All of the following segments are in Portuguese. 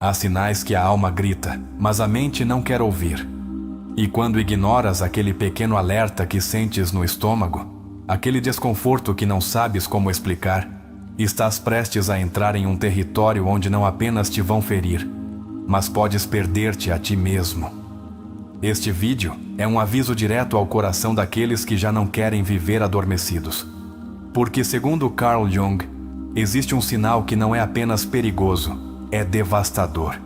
Há sinais que a alma grita, mas a mente não quer ouvir. E quando ignoras aquele pequeno alerta que sentes no estômago, aquele desconforto que não sabes como explicar, estás prestes a entrar em um território onde não apenas te vão ferir, mas podes perder-te a ti mesmo. Este vídeo é um aviso direto ao coração daqueles que já não querem viver adormecidos. Porque, segundo Carl Jung, existe um sinal que não é apenas perigoso, é devastador.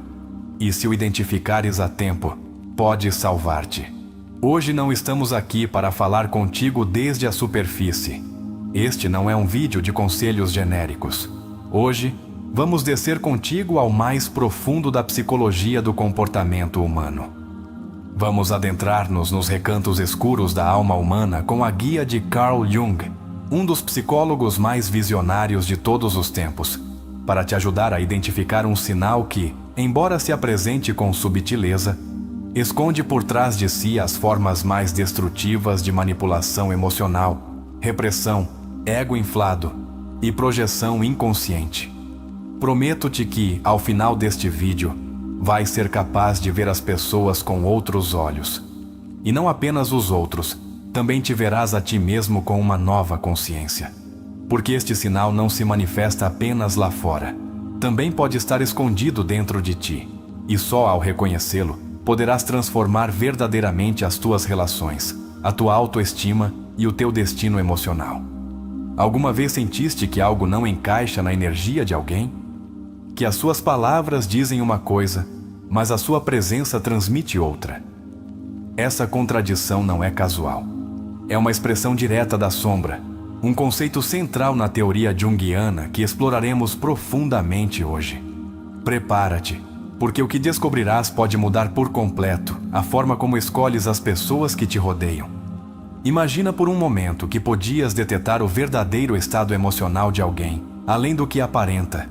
E se o identificares a tempo, pode salvar-te. Hoje não estamos aqui para falar contigo desde a superfície. Este não é um vídeo de conselhos genéricos. Hoje, vamos descer contigo ao mais profundo da psicologia do comportamento humano. Vamos adentrar-nos nos recantos escuros da alma humana com a guia de Carl Jung, um dos psicólogos mais visionários de todos os tempos, para te ajudar a identificar um sinal que, embora se apresente com subtileza, esconde por trás de si as formas mais destrutivas de manipulação emocional, repressão, ego inflado e projeção inconsciente. Prometo-te que, ao final deste vídeo, vais ser capaz de ver as pessoas com outros olhos. E não apenas os outros, também te verás a ti mesmo com uma nova consciência. Porque este sinal não se manifesta apenas lá fora. Também pode estar escondido dentro de ti. E só ao reconhecê-lo, poderás transformar verdadeiramente as tuas relações, a tua autoestima e o teu destino emocional. Alguma vez sentiste que algo não encaixa na energia de alguém? Que as suas palavras dizem uma coisa, mas a sua presença transmite outra. Essa contradição não é casual. É uma expressão direta da sombra, um conceito central na teoria junguiana que exploraremos profundamente hoje. Prepara-te, porque o que descobrirás pode mudar por completo a forma como escolhes as pessoas que te rodeiam. Imagina por um momento que podias detectar o verdadeiro estado emocional de alguém, além do que aparenta.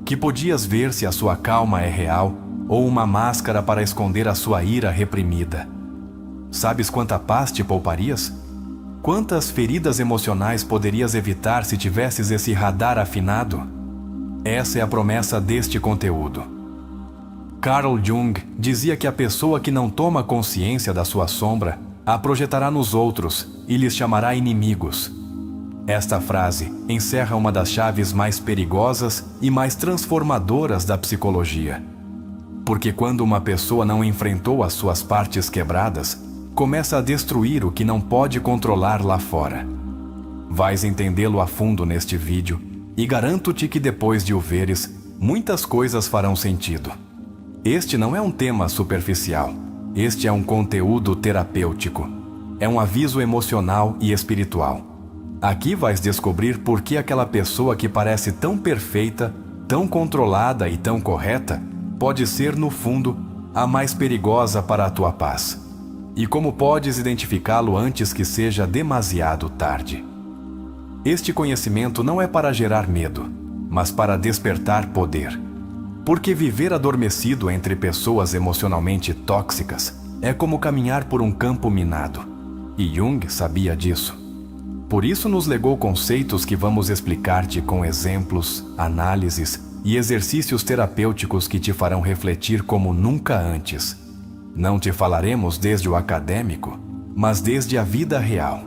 Que podias ver se a sua calma é real ou uma máscara para esconder a sua ira reprimida. Sabes quanta paz te pouparias? Quantas feridas emocionais poderias evitar se tivesses esse radar afinado? Essa é a promessa deste conteúdo. Carl Jung dizia que a pessoa que não toma consciência da sua sombra a projetará nos outros e lhes chamará inimigos. Esta frase encerra uma das chaves mais perigosas e mais transformadoras da psicologia. Porque quando uma pessoa não enfrentou as suas partes quebradas, começa a destruir o que não pode controlar lá fora. Vais entendê-lo a fundo neste vídeo e garanto-te que depois de o veres, muitas coisas farão sentido. Este não é um tema superficial. Este é um conteúdo terapêutico. É um aviso emocional e espiritual. Aqui vais descobrir por que aquela pessoa que parece tão perfeita, tão controlada e tão correta, pode ser, no fundo, a mais perigosa para a tua paz. E como podes identificá-lo antes que seja demasiado tarde. Este conhecimento não é para gerar medo, mas para despertar poder. Porque viver adormecido entre pessoas emocionalmente tóxicas é como caminhar por um campo minado. E Jung sabia disso. Por isso nos legou conceitos que vamos explicar-te com exemplos, análises e exercícios terapêuticos que te farão refletir como nunca antes. Não te falaremos desde o acadêmico, mas desde a vida real.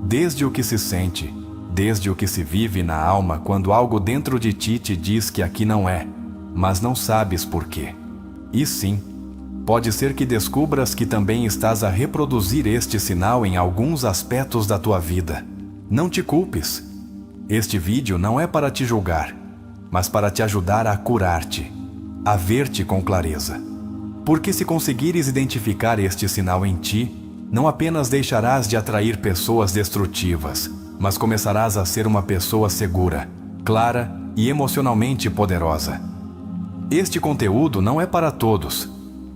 Desde o que se sente, desde o que se vive na alma quando algo dentro de ti te diz que aqui não é, mas não sabes por quê. E sim, pode ser que descubras que também estás a reproduzir este sinal em alguns aspectos da tua vida. Não te culpes. Este vídeo não é para te julgar, mas para te ajudar a curar-te, a ver-te com clareza. Porque se conseguires identificar este sinal em ti, não apenas deixarás de atrair pessoas destrutivas, mas começarás a ser uma pessoa segura, clara e emocionalmente poderosa. Este conteúdo não é para todos,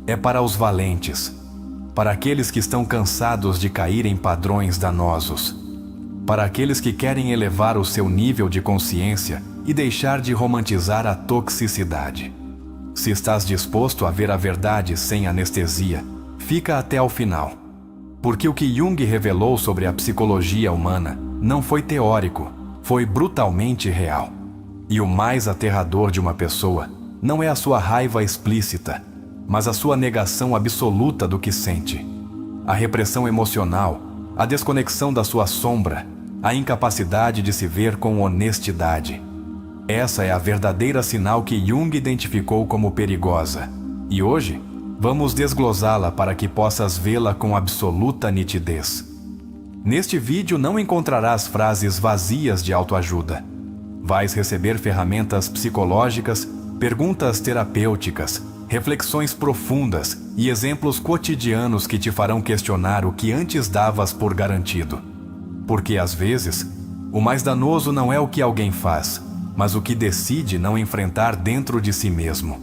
é para os valentes, para aqueles que estão cansados de cair em padrões danosos, para aqueles que querem elevar o seu nível de consciência e deixar de romantizar a toxicidade. Se estás disposto a ver a verdade sem anestesia, fica até ao final. Porque o que Jung revelou sobre a psicologia humana não foi teórico, foi brutalmente real. E o mais aterrador de uma pessoa não é a sua raiva explícita, mas a sua negação absoluta do que sente. A repressão emocional, a desconexão da sua sombra, a incapacidade de se ver com honestidade. Essa é a verdadeira sinal que Jung identificou como perigosa. E hoje, vamos desglosá-la para que possas vê-la com absoluta nitidez. Neste vídeo não encontrarás frases vazias de autoajuda. Vais receber ferramentas psicológicas, perguntas terapêuticas, reflexões profundas e exemplos cotidianos que te farão questionar o que antes davas por garantido. Porque, às vezes, o mais danoso não é o que alguém faz, mas o que decide não enfrentar dentro de si mesmo.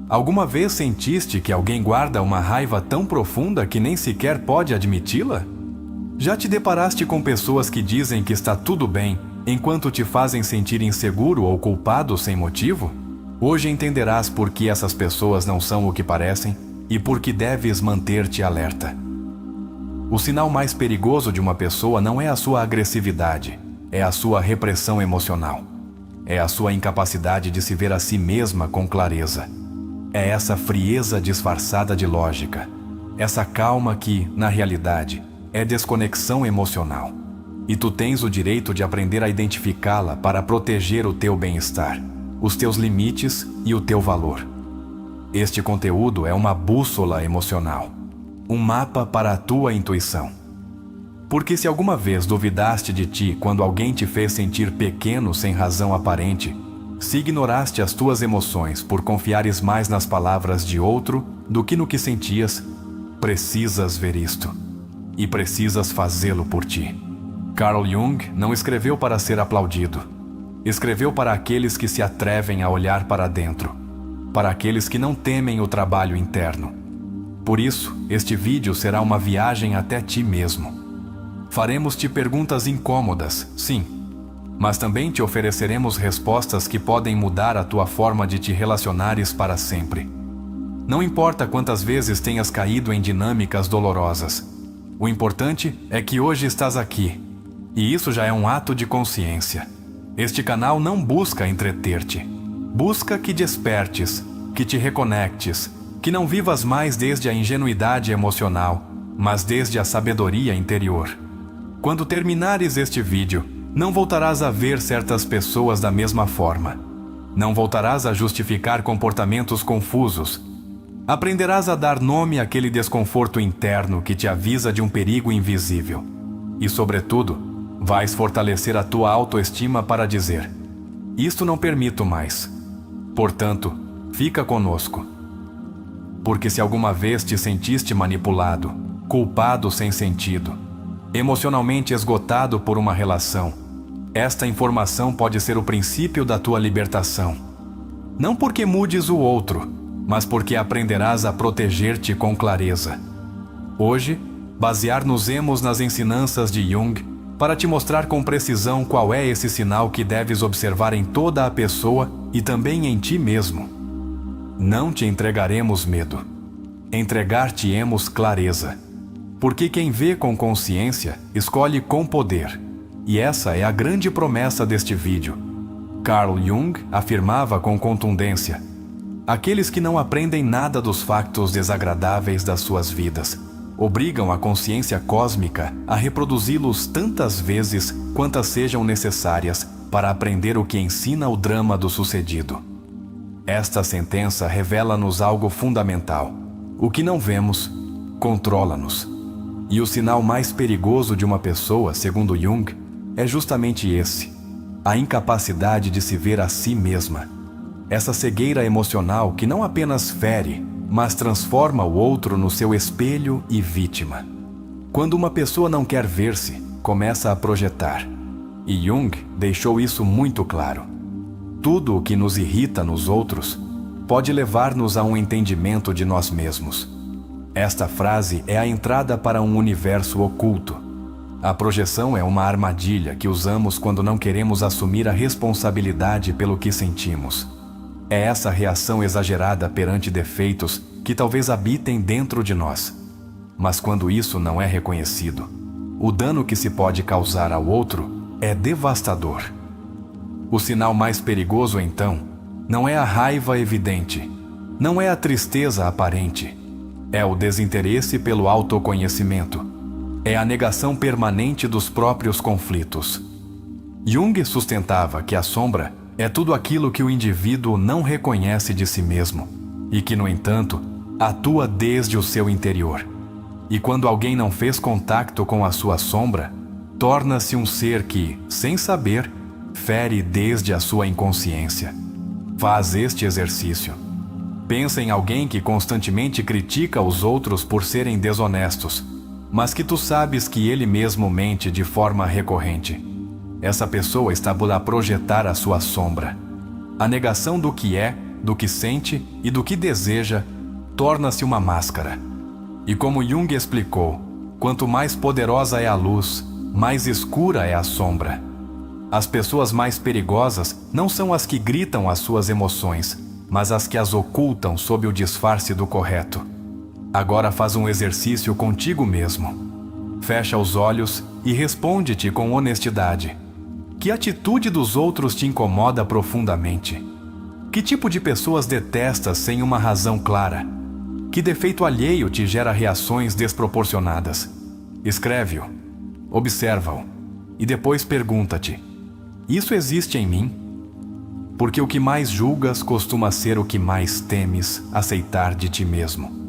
Alguma vez sentiste que alguém guarda uma raiva tão profunda que nem sequer pode admiti-la? Já te deparaste com pessoas que dizem que está tudo bem, enquanto te fazem sentir inseguro ou culpado sem motivo? Hoje entenderás por que essas pessoas não são o que parecem e por que deves manter-te alerta. O sinal mais perigoso de uma pessoa não é a sua agressividade, é a sua repressão emocional. É a sua incapacidade de se ver a si mesma com clareza. É essa frieza disfarçada de lógica. Essa calma que, na realidade, é desconexão emocional. E tu tens o direito de aprender a identificá-la para proteger o teu bem-estar, os teus limites e o teu valor. Este conteúdo é uma bússola emocional, um mapa para a tua intuição. Porque se alguma vez duvidaste de ti quando alguém te fez sentir pequeno sem razão aparente, se ignoraste as tuas emoções por confiares mais nas palavras de outro do que no que sentias, precisas ver isto. E precisas fazê-lo por ti. Carl Jung não escreveu para ser aplaudido. Escreveu para aqueles que se atrevem a olhar para dentro, para aqueles que não temem o trabalho interno. Por isso, este vídeo será uma viagem até ti mesmo. Faremos-te perguntas incômodas, sim, mas também te ofereceremos respostas que podem mudar a tua forma de te relacionares para sempre. Não importa quantas vezes tenhas caído em dinâmicas dolorosas, o importante é que hoje estás aqui, e isso já é um ato de consciência. Este canal não busca entreter-te. Busca que despertes, que te reconectes, que não vivas mais desde a ingenuidade emocional, mas desde a sabedoria interior. Quando terminares este vídeo, não voltarás a ver certas pessoas da mesma forma. Não voltarás a justificar comportamentos confusos. Aprenderás a dar nome àquele desconforto interno que te avisa de um perigo invisível. E, sobretudo, vais fortalecer a tua autoestima para dizer: isto não permito mais. Portanto, fica conosco. Porque se alguma vez te sentiste manipulado, culpado sem sentido, emocionalmente esgotado por uma relação, esta informação pode ser o princípio da tua libertação. Não porque mudes o outro, mas porque aprenderás a proteger-te com clareza. Hoje, basear-nos-emos nas ensinanças de Jung para te mostrar com precisão qual é esse sinal que deves observar em toda a pessoa e também em ti mesmo. Não te entregaremos medo. Entregar-te-emos clareza. Porque quem vê com consciência, escolhe com poder. E essa é a grande promessa deste vídeo. Carl Jung afirmava com contundência: aqueles que não aprendem nada dos factos desagradáveis das suas vidas, obrigam a consciência cósmica a reproduzi-los tantas vezes quantas sejam necessárias para aprender o que ensina o drama do sucedido. Esta sentença revela-nos algo fundamental. O que não vemos, controla-nos. E o sinal mais perigoso de uma pessoa, segundo Jung, é justamente esse: a incapacidade de se ver a si mesma. Essa cegueira emocional que não apenas fere, mas transforma o outro no seu espelho e vítima. Quando uma pessoa não quer ver-se, começa a projetar. E Jung deixou isso muito claro. Tudo o que nos irrita nos outros pode levar-nos a um entendimento de nós mesmos. Esta frase é a entrada para um universo oculto. A projeção é uma armadilha que usamos quando não queremos assumir a responsabilidade pelo que sentimos. É essa reação exagerada perante defeitos que talvez habitem dentro de nós. Mas quando isso não é reconhecido, o dano que se pode causar ao outro é devastador. O sinal mais perigoso, então, Não é a raiva evidente. Não é a tristeza aparente. É o desinteresse pelo autoconhecimento. É a negação permanente dos próprios conflitos. Jung sustentava que a sombra é tudo aquilo que o indivíduo não reconhece de si mesmo e que, no entanto, atua desde o seu interior. E quando alguém não fez contato com a sua sombra, torna-se um ser que, sem saber, fere desde a sua inconsciência. Faz este exercício. Pensa em alguém que constantemente critica os outros por serem desonestos, mas que tu sabes que ele mesmo mente de forma recorrente. Essa pessoa está a projetar a sua sombra. A negação do que é, do que sente e do que deseja torna-se uma máscara. E como Jung explicou, quanto mais poderosa é a luz, mais escura é a sombra. As pessoas mais perigosas não são as que gritam as suas emoções, mas as que as ocultam sob o disfarce do correto. Agora faz um exercício contigo mesmo. Fecha os olhos e responde-te com honestidade. Que atitude dos outros te incomoda profundamente? Que tipo de pessoas detestas sem uma razão clara? Que defeito alheio te gera reações desproporcionadas? Escreve-o, observa-o e depois pergunta-te: isso existe em mim? Porque o que mais julgas costuma ser o que mais temes aceitar de ti mesmo.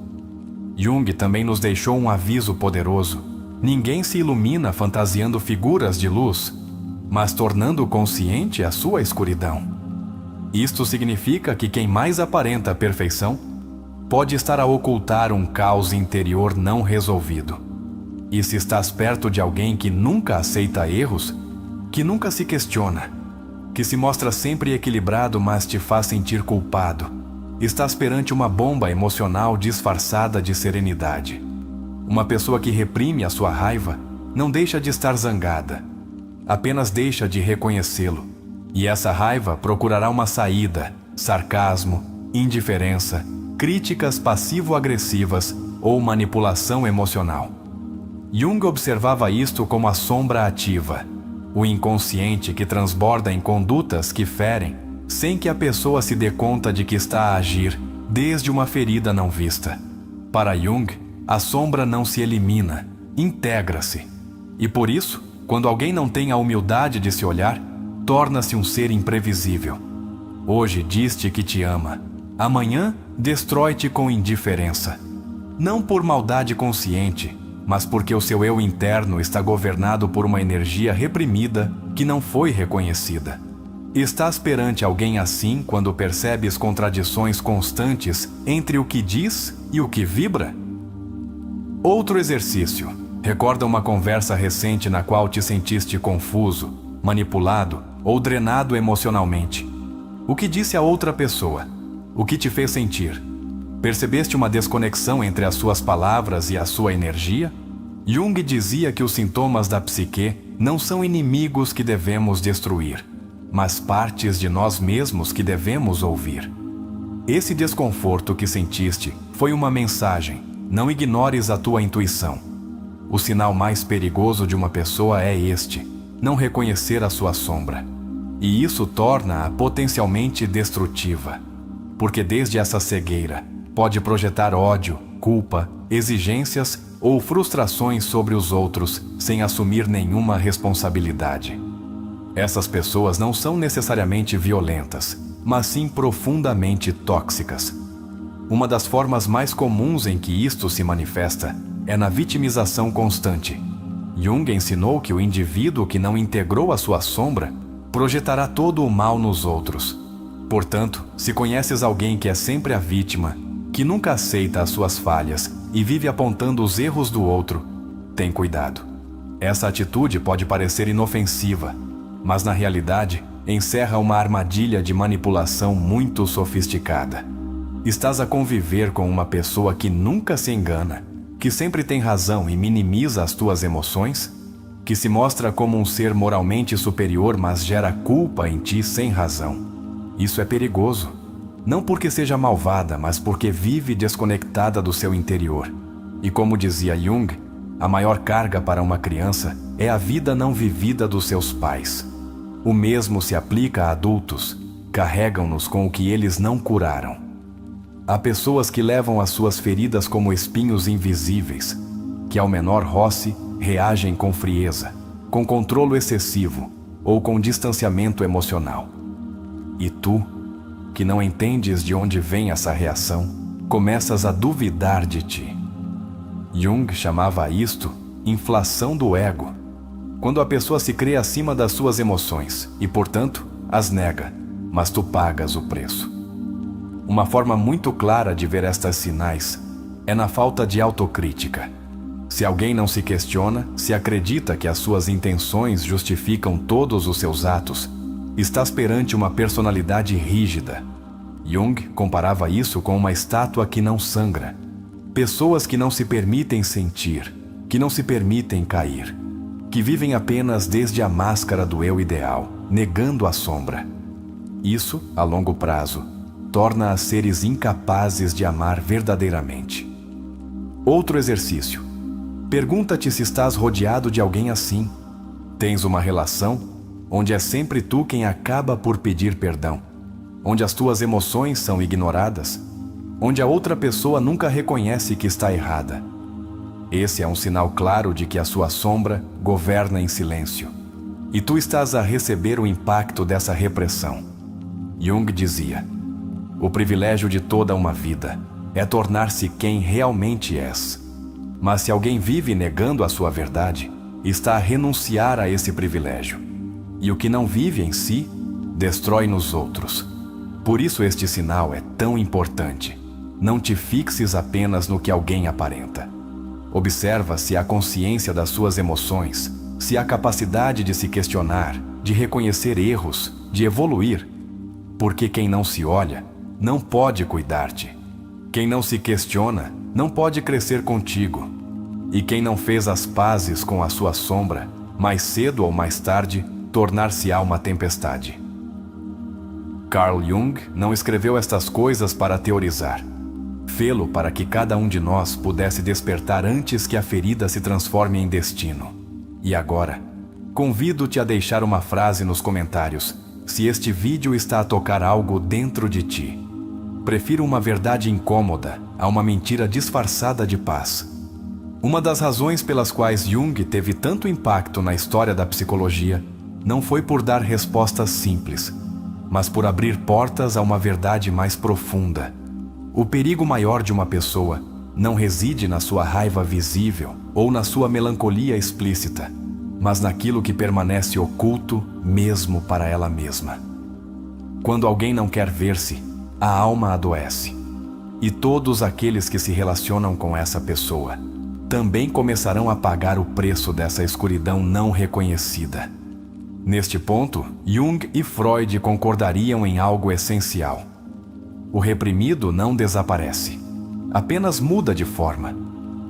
Jung também nos deixou um aviso poderoso. Ninguém se ilumina fantasiando figuras de luz, mas tornando consciente a sua escuridão. Isto significa que quem mais aparenta a perfeição pode estar a ocultar um caos interior não resolvido. E se estás perto de alguém que nunca aceita erros, que nunca se questiona, que se mostra sempre equilibrado mas te faz sentir culpado, estás perante uma bomba emocional disfarçada de serenidade. Uma pessoa que reprime a sua raiva não deixa de estar zangada, apenas deixa de reconhecê-lo. E essa raiva procurará uma saída: sarcasmo, indiferença, críticas passivo-agressivas ou manipulação emocional. Jung observava isto como a sombra ativa, o inconsciente que transborda em condutas que ferem, sem que a pessoa se dê conta de que está a agir desde uma ferida não vista. Para Jung, a sombra não se elimina, integra-se. E por isso, quando alguém não tem a humildade de se olhar, torna-se um ser imprevisível. Hoje diz-te que te ama, amanhã destrói-te com indiferença. Não por maldade consciente, mas porque o seu eu interno está governado por uma energia reprimida que não foi reconhecida. Estás perante alguém assim quando percebes contradições constantes entre o que diz e o que vibra? Outro exercício. Recorda uma conversa recente na qual te sentiste confuso, manipulado ou drenado emocionalmente. O que disse a outra pessoa? O que te fez sentir? Percebeste uma desconexão entre as suas palavras e a sua energia? Jung dizia que os sintomas da psique não são inimigos que devemos destruir, mas partes de nós mesmos que devemos ouvir. Esse desconforto que sentiste foi uma mensagem. Não ignores a tua intuição. O sinal mais perigoso de uma pessoa é este: não reconhecer a sua sombra. E isso torna-a potencialmente destrutiva, porque desde essa cegueira pode projetar ódio, culpa, exigências ou frustrações sobre os outros sem assumir nenhuma responsabilidade. Essas pessoas não são necessariamente violentas, mas sim profundamente tóxicas. Uma das formas mais comuns em que isto se manifesta é na vitimização constante. Jung ensinou que o indivíduo que não integrou a sua sombra projetará todo o mal nos outros. Portanto, se conheces alguém que é sempre a vítima, que nunca aceita as suas falhas e vive apontando os erros do outro, tem cuidado. Essa atitude pode parecer inofensiva, mas na realidade encerra uma armadilha de manipulação muito sofisticada. Estás a conviver com uma pessoa que nunca se engana, que sempre tem razão e minimiza as tuas emoções, que se mostra como um ser moralmente superior, mas gera culpa em ti sem razão. Isso é perigoso. Não porque seja malvada, mas porque vive desconectada do seu interior. E como dizia Jung, a maior carga para uma criança é a vida não vivida dos seus pais. O mesmo se aplica a adultos. carregam-nos com o que eles não curaram. Há pessoas que levam as suas feridas como espinhos invisíveis, que ao menor roce reagem com frieza, com controle excessivo ou com distanciamento emocional. E tu, que não entendes de onde vem essa reação, começas a duvidar de ti. Jung chamava isto inflação do ego, quando a pessoa se crê acima das suas emoções e, portanto, as nega, mas tu pagas o preço. Uma forma muito clara de ver estes sinais é na falta de autocrítica. Se alguém não se questiona, se acredita que as suas intenções justificam todos os seus atos, estás perante uma personalidade rígida. Jung comparava isso com uma estátua que não sangra. Pessoas que não se permitem sentir, que não se permitem cair, que vivem apenas desde a máscara do eu ideal, negando a sombra. Isso, a longo prazo, torna-as seres incapazes de amar verdadeiramente. Outro exercício. Pergunta-te se estás rodeado de alguém assim. Tens uma relação onde é sempre tu quem acaba por pedir perdão, onde as tuas emoções são ignoradas, onde a outra pessoa nunca reconhece que está errada. Esse é um sinal claro de que a sua sombra governa em silêncio, e tu estás a receber o impacto dessa repressão. Jung dizia: o privilégio de toda uma vida é tornar-se quem realmente és. Mas se alguém vive negando a sua verdade, está a renunciar a esse privilégio. E o que não vive em si, destrói nos outros. Por isso este sinal é tão importante. Não te fixes apenas no que alguém aparenta. Observa se há consciência das suas emoções, se há capacidade de se questionar, de reconhecer erros, de evoluir. Porque quem não se olha, não pode cuidar-te. Quem não se questiona, não pode crescer contigo. E quem não fez as pazes com a sua sombra, mais cedo ou mais tarde, tornar-se-á uma tempestade. Carl Jung não escreveu estas coisas para teorizar. Fê-lo para que cada um de nós pudesse despertar antes que a ferida se transforme em destino. E agora, convido-te a deixar uma frase nos comentários, se este vídeo está a tocar algo dentro de ti. Prefiro uma verdade incômoda a uma mentira disfarçada de paz. Uma das razões pelas quais Jung teve tanto impacto na história da psicologia não foi por dar respostas simples, mas por abrir portas a uma verdade mais profunda. O perigo maior de uma pessoa não reside na sua raiva visível ou na sua melancolia explícita, mas naquilo que permanece oculto mesmo para ela mesma. Quando alguém não quer ver-se, a alma adoece. E todos aqueles que se relacionam com essa pessoa também começarão a pagar o preço dessa escuridão não reconhecida. Neste ponto, Jung e Freud concordariam em algo essencial. O reprimido não desaparece, apenas muda de forma.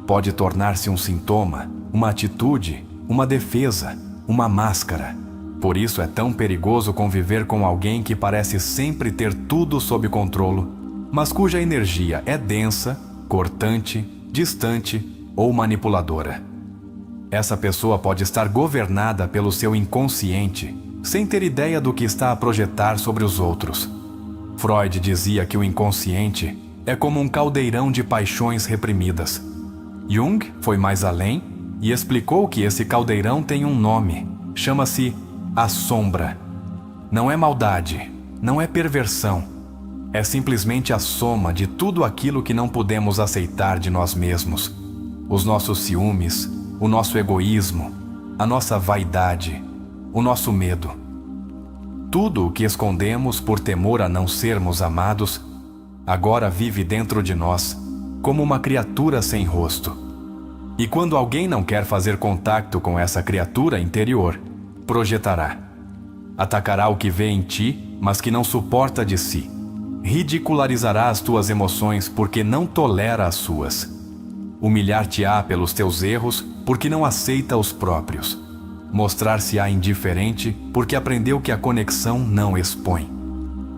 Pode tornar-se um sintoma, uma atitude, uma defesa, uma máscara. Por isso é tão perigoso conviver com alguém que parece sempre ter tudo sob controle, mas cuja energia é densa, cortante, distante ou manipuladora. Essa pessoa pode estar governada pelo seu inconsciente, sem ter ideia do que está a projetar sobre os outros. Freud dizia que o inconsciente é como um caldeirão de paixões reprimidas. Jung foi mais além e explicou que esse caldeirão tem um nome, chama-se a sombra. Não é maldade, não é perversão, é simplesmente a soma de tudo aquilo que não podemos aceitar de nós mesmos. Os nossos ciúmes, o nosso egoísmo, a nossa vaidade, o nosso medo. Tudo o que escondemos por temor a não sermos amados, agora vive dentro de nós, como uma criatura sem rosto. E quando alguém não quer fazer contato com essa criatura interior, projetará. Atacará o que vê em ti, mas que não suporta de si. Ridicularizará as tuas emoções porque não tolera as suas. Humilhar-te-á pelos teus erros porque não aceita os próprios. Mostrar-se-á indiferente porque aprendeu que a conexão não expõe.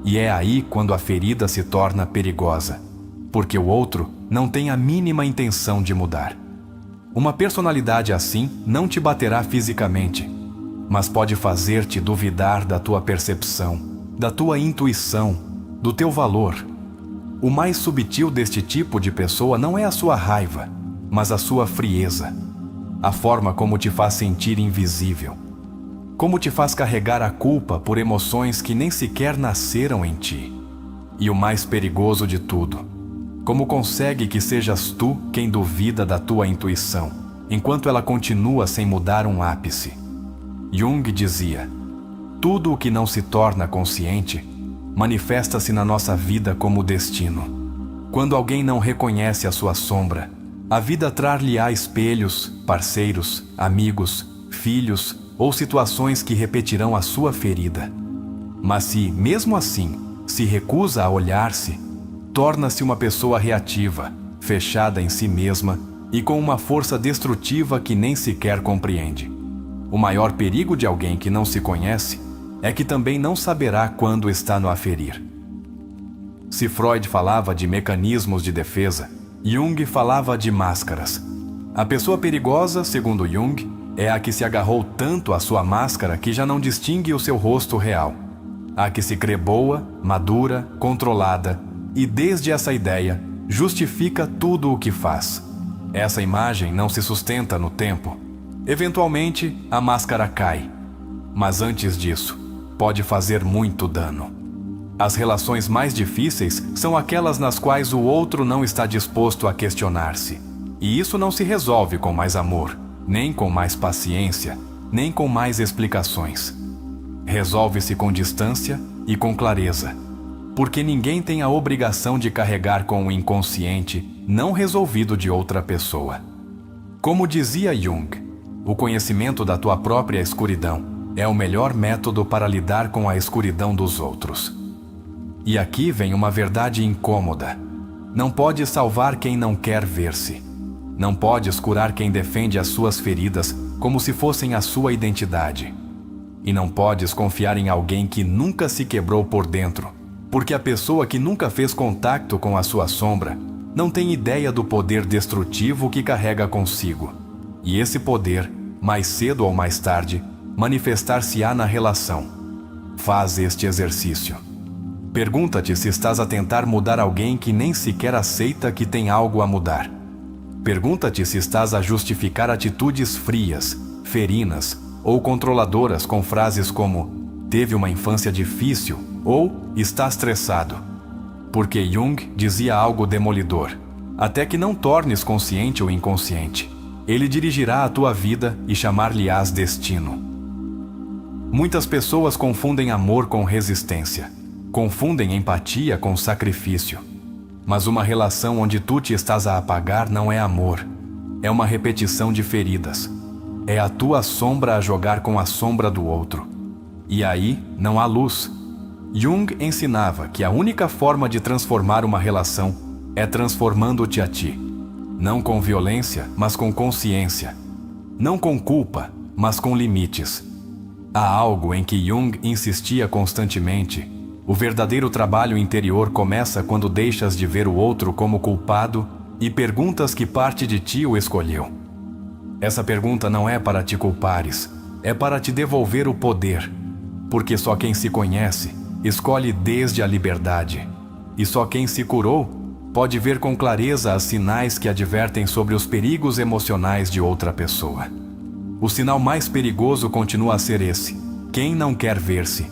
E é aí quando a ferida se torna perigosa, porque o outro não tem a mínima intenção de mudar. Uma personalidade assim não te baterá fisicamente, mas pode fazer-te duvidar da tua percepção, da tua intuição, do teu valor. O mais subtil deste tipo de pessoa não é a sua raiva, mas a sua frieza, a forma como te faz sentir invisível, como te faz carregar a culpa por emoções que nem sequer nasceram em ti. E o mais perigoso de tudo, como consegue que sejas tu quem duvida da tua intuição, enquanto ela continua sem mudar um ápice. Jung dizia: tudo o que não se torna consciente manifesta-se na nossa vida como destino. Quando alguém não reconhece a sua sombra, a vida trar-lhe-á espelhos, parceiros, amigos, filhos ou situações que repetirão a sua ferida. Mas se, mesmo assim, se recusa a olhar-se, torna-se uma pessoa reativa, fechada em si mesma e com uma força destrutiva que nem sequer compreende. O maior perigo de alguém que não se conhece é que também não saberá quando está no aferir. Se Freud falava de mecanismos de defesa, Jung falava de máscaras. A pessoa perigosa, segundo Jung, é a que se agarrou tanto à sua máscara que já não distingue o seu rosto real. A que se crê boa, madura, controlada e, desde essa ideia, justifica tudo o que faz. Essa imagem não se sustenta no tempo. Eventualmente, a máscara cai. Mas antes disso, pode fazer muito dano. As relações mais difíceis são aquelas nas quais o outro não está disposto a questionar-se. E isso não se resolve com mais amor, nem com mais paciência, nem com mais explicações. Resolve-se com distância e com clareza, porque ninguém tem a obrigação de carregar com o inconsciente não resolvido de outra pessoa. Como dizia Jung, o conhecimento da tua própria escuridão é o melhor método para lidar com a escuridão dos outros. E aqui vem uma verdade incômoda. Não podes salvar quem não quer ver-se. Não podes curar quem defende as suas feridas como se fossem a sua identidade. E não podes confiar em alguém que nunca se quebrou por dentro, porque a pessoa que nunca fez contato com a sua sombra não tem ideia do poder destrutivo que carrega consigo. E esse poder, mais cedo ou mais tarde, manifestar-se-á na relação. Faz este exercício. Pergunta-te se estás a tentar mudar alguém que nem sequer aceita que tem algo a mudar. Pergunta-te se estás a justificar atitudes frias, ferinas ou controladoras com frases como "teve uma infância difícil" ou "está estressado". Porque Jung dizia algo demolidor: até que não tornes consciente o inconsciente, ele dirigirá a tua vida e chamar-lhe-ás destino. Muitas pessoas confundem amor com resistência, confundem empatia com sacrifício. Mas uma relação onde tu te estás a apagar não é amor, é uma repetição de feridas. É a tua sombra a jogar com a sombra do outro. E aí não há luz. Jung ensinava que a única forma de transformar uma relação é transformando-te a ti. Não com violência, mas com consciência. Não com culpa, mas com limites. Há algo em que Jung insistia constantemente. O verdadeiro trabalho interior começa quando deixas de ver o outro como culpado e perguntas que parte de ti o escolheu. Essa pergunta não é para te culpares, é para te devolver o poder, porque só quem se conhece escolhe desde a liberdade, e só quem se curou pode ver com clareza os sinais que advertem sobre os perigos emocionais de outra pessoa. O sinal mais perigoso continua a ser esse: quem não quer ver-se.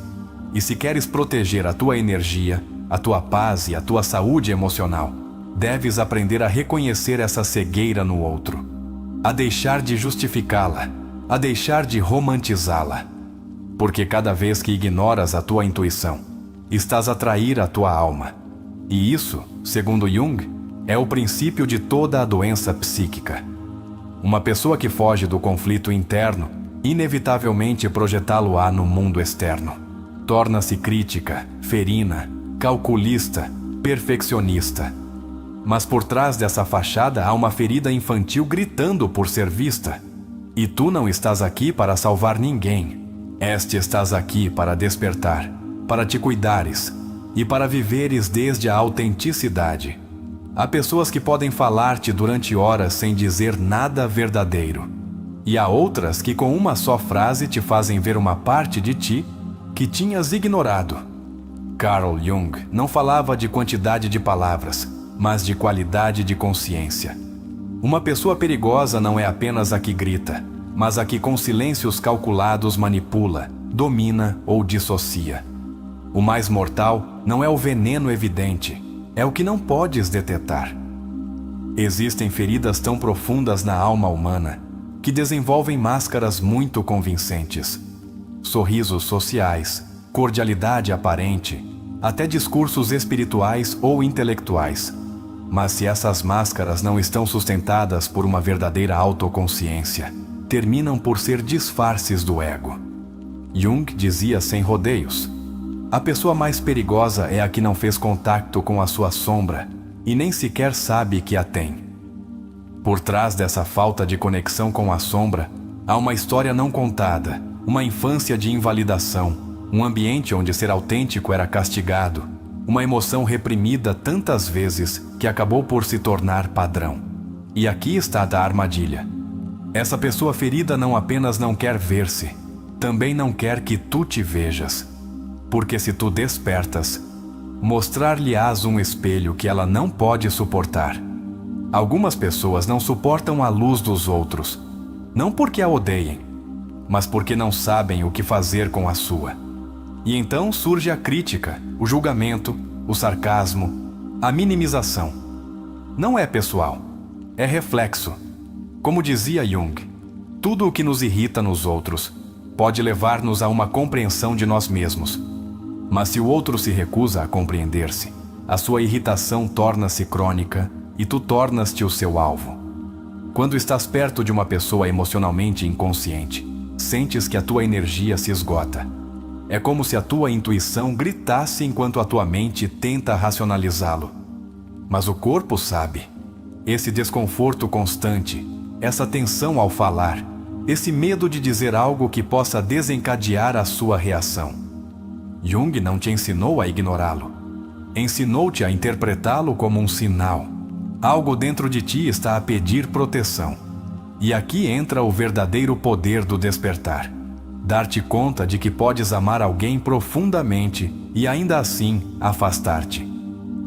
E se queres proteger a tua energia, a tua paz e a tua saúde emocional, deves aprender a reconhecer essa cegueira no outro, a deixar de justificá-la, a deixar de romantizá-la. Porque cada vez que ignoras a tua intuição, estás a trair a tua alma. E isso, segundo Jung, é o princípio de toda a doença psíquica. Uma pessoa que foge do conflito interno, inevitavelmente projetá-lo-á no mundo externo. Torna-se crítica, ferina, calculista, perfeccionista. Mas por trás dessa fachada há uma ferida infantil gritando por ser vista. E tu não estás aqui para salvar ninguém. Estás aqui para despertar, para te cuidares e para viveres desde a autenticidade. Há pessoas que podem falar-te durante horas sem dizer nada verdadeiro. E há outras que com uma só frase te fazem ver uma parte de ti que tinhas ignorado. Carl Jung não falava de quantidade de palavras, mas de qualidade de consciência. Uma pessoa perigosa não é apenas a que grita, mas a que com silêncios calculados manipula, domina ou dissocia. O mais mortal não é o veneno evidente, é o que não podes detetar. Existem feridas tão profundas na alma humana que desenvolvem máscaras muito convincentes. Sorrisos sociais, cordialidade aparente, até discursos espirituais ou intelectuais. Mas se essas máscaras não estão sustentadas por uma verdadeira autoconsciência, terminam por ser disfarces do ego. Jung dizia sem rodeios: a pessoa mais perigosa é a que não fez contato com a sua sombra e nem sequer sabe que a tem. Por trás dessa falta de conexão com a sombra, há uma história não contada, uma infância de invalidação, um ambiente onde ser autêntico era castigado, uma emoção reprimida tantas vezes que acabou por se tornar padrão. E aqui está a armadilha. Essa pessoa ferida não apenas não quer ver-se, também não quer que tu te vejas. Porque se tu despertas, mostrar-lhe-ás um espelho que ela não pode suportar. Algumas pessoas não suportam a luz dos outros, não porque a odeiem, mas porque não sabem o que fazer com a sua. E então surge a crítica, o julgamento, o sarcasmo, a minimização. Não é pessoal, é reflexo. Como dizia Jung, tudo o que nos irrita nos outros pode levar-nos a uma compreensão de nós mesmos. Mas se o outro se recusa a compreender-se, a sua irritação torna-se crônica e tu tornas-te o seu alvo. Quando estás perto de uma pessoa emocionalmente inconsciente, sentes que a tua energia se esgota. É como se a tua intuição gritasse enquanto a tua mente tenta racionalizá-lo. Mas o corpo sabe. Esse desconforto constante, essa tensão ao falar, esse medo de dizer algo que possa desencadear a sua reação. Jung não te ensinou a ignorá-lo. Ensinou-te a interpretá-lo como um sinal. Algo dentro de ti está a pedir proteção. E aqui entra o verdadeiro poder do despertar. Dar-te conta de que podes amar alguém profundamente e ainda assim afastar-te.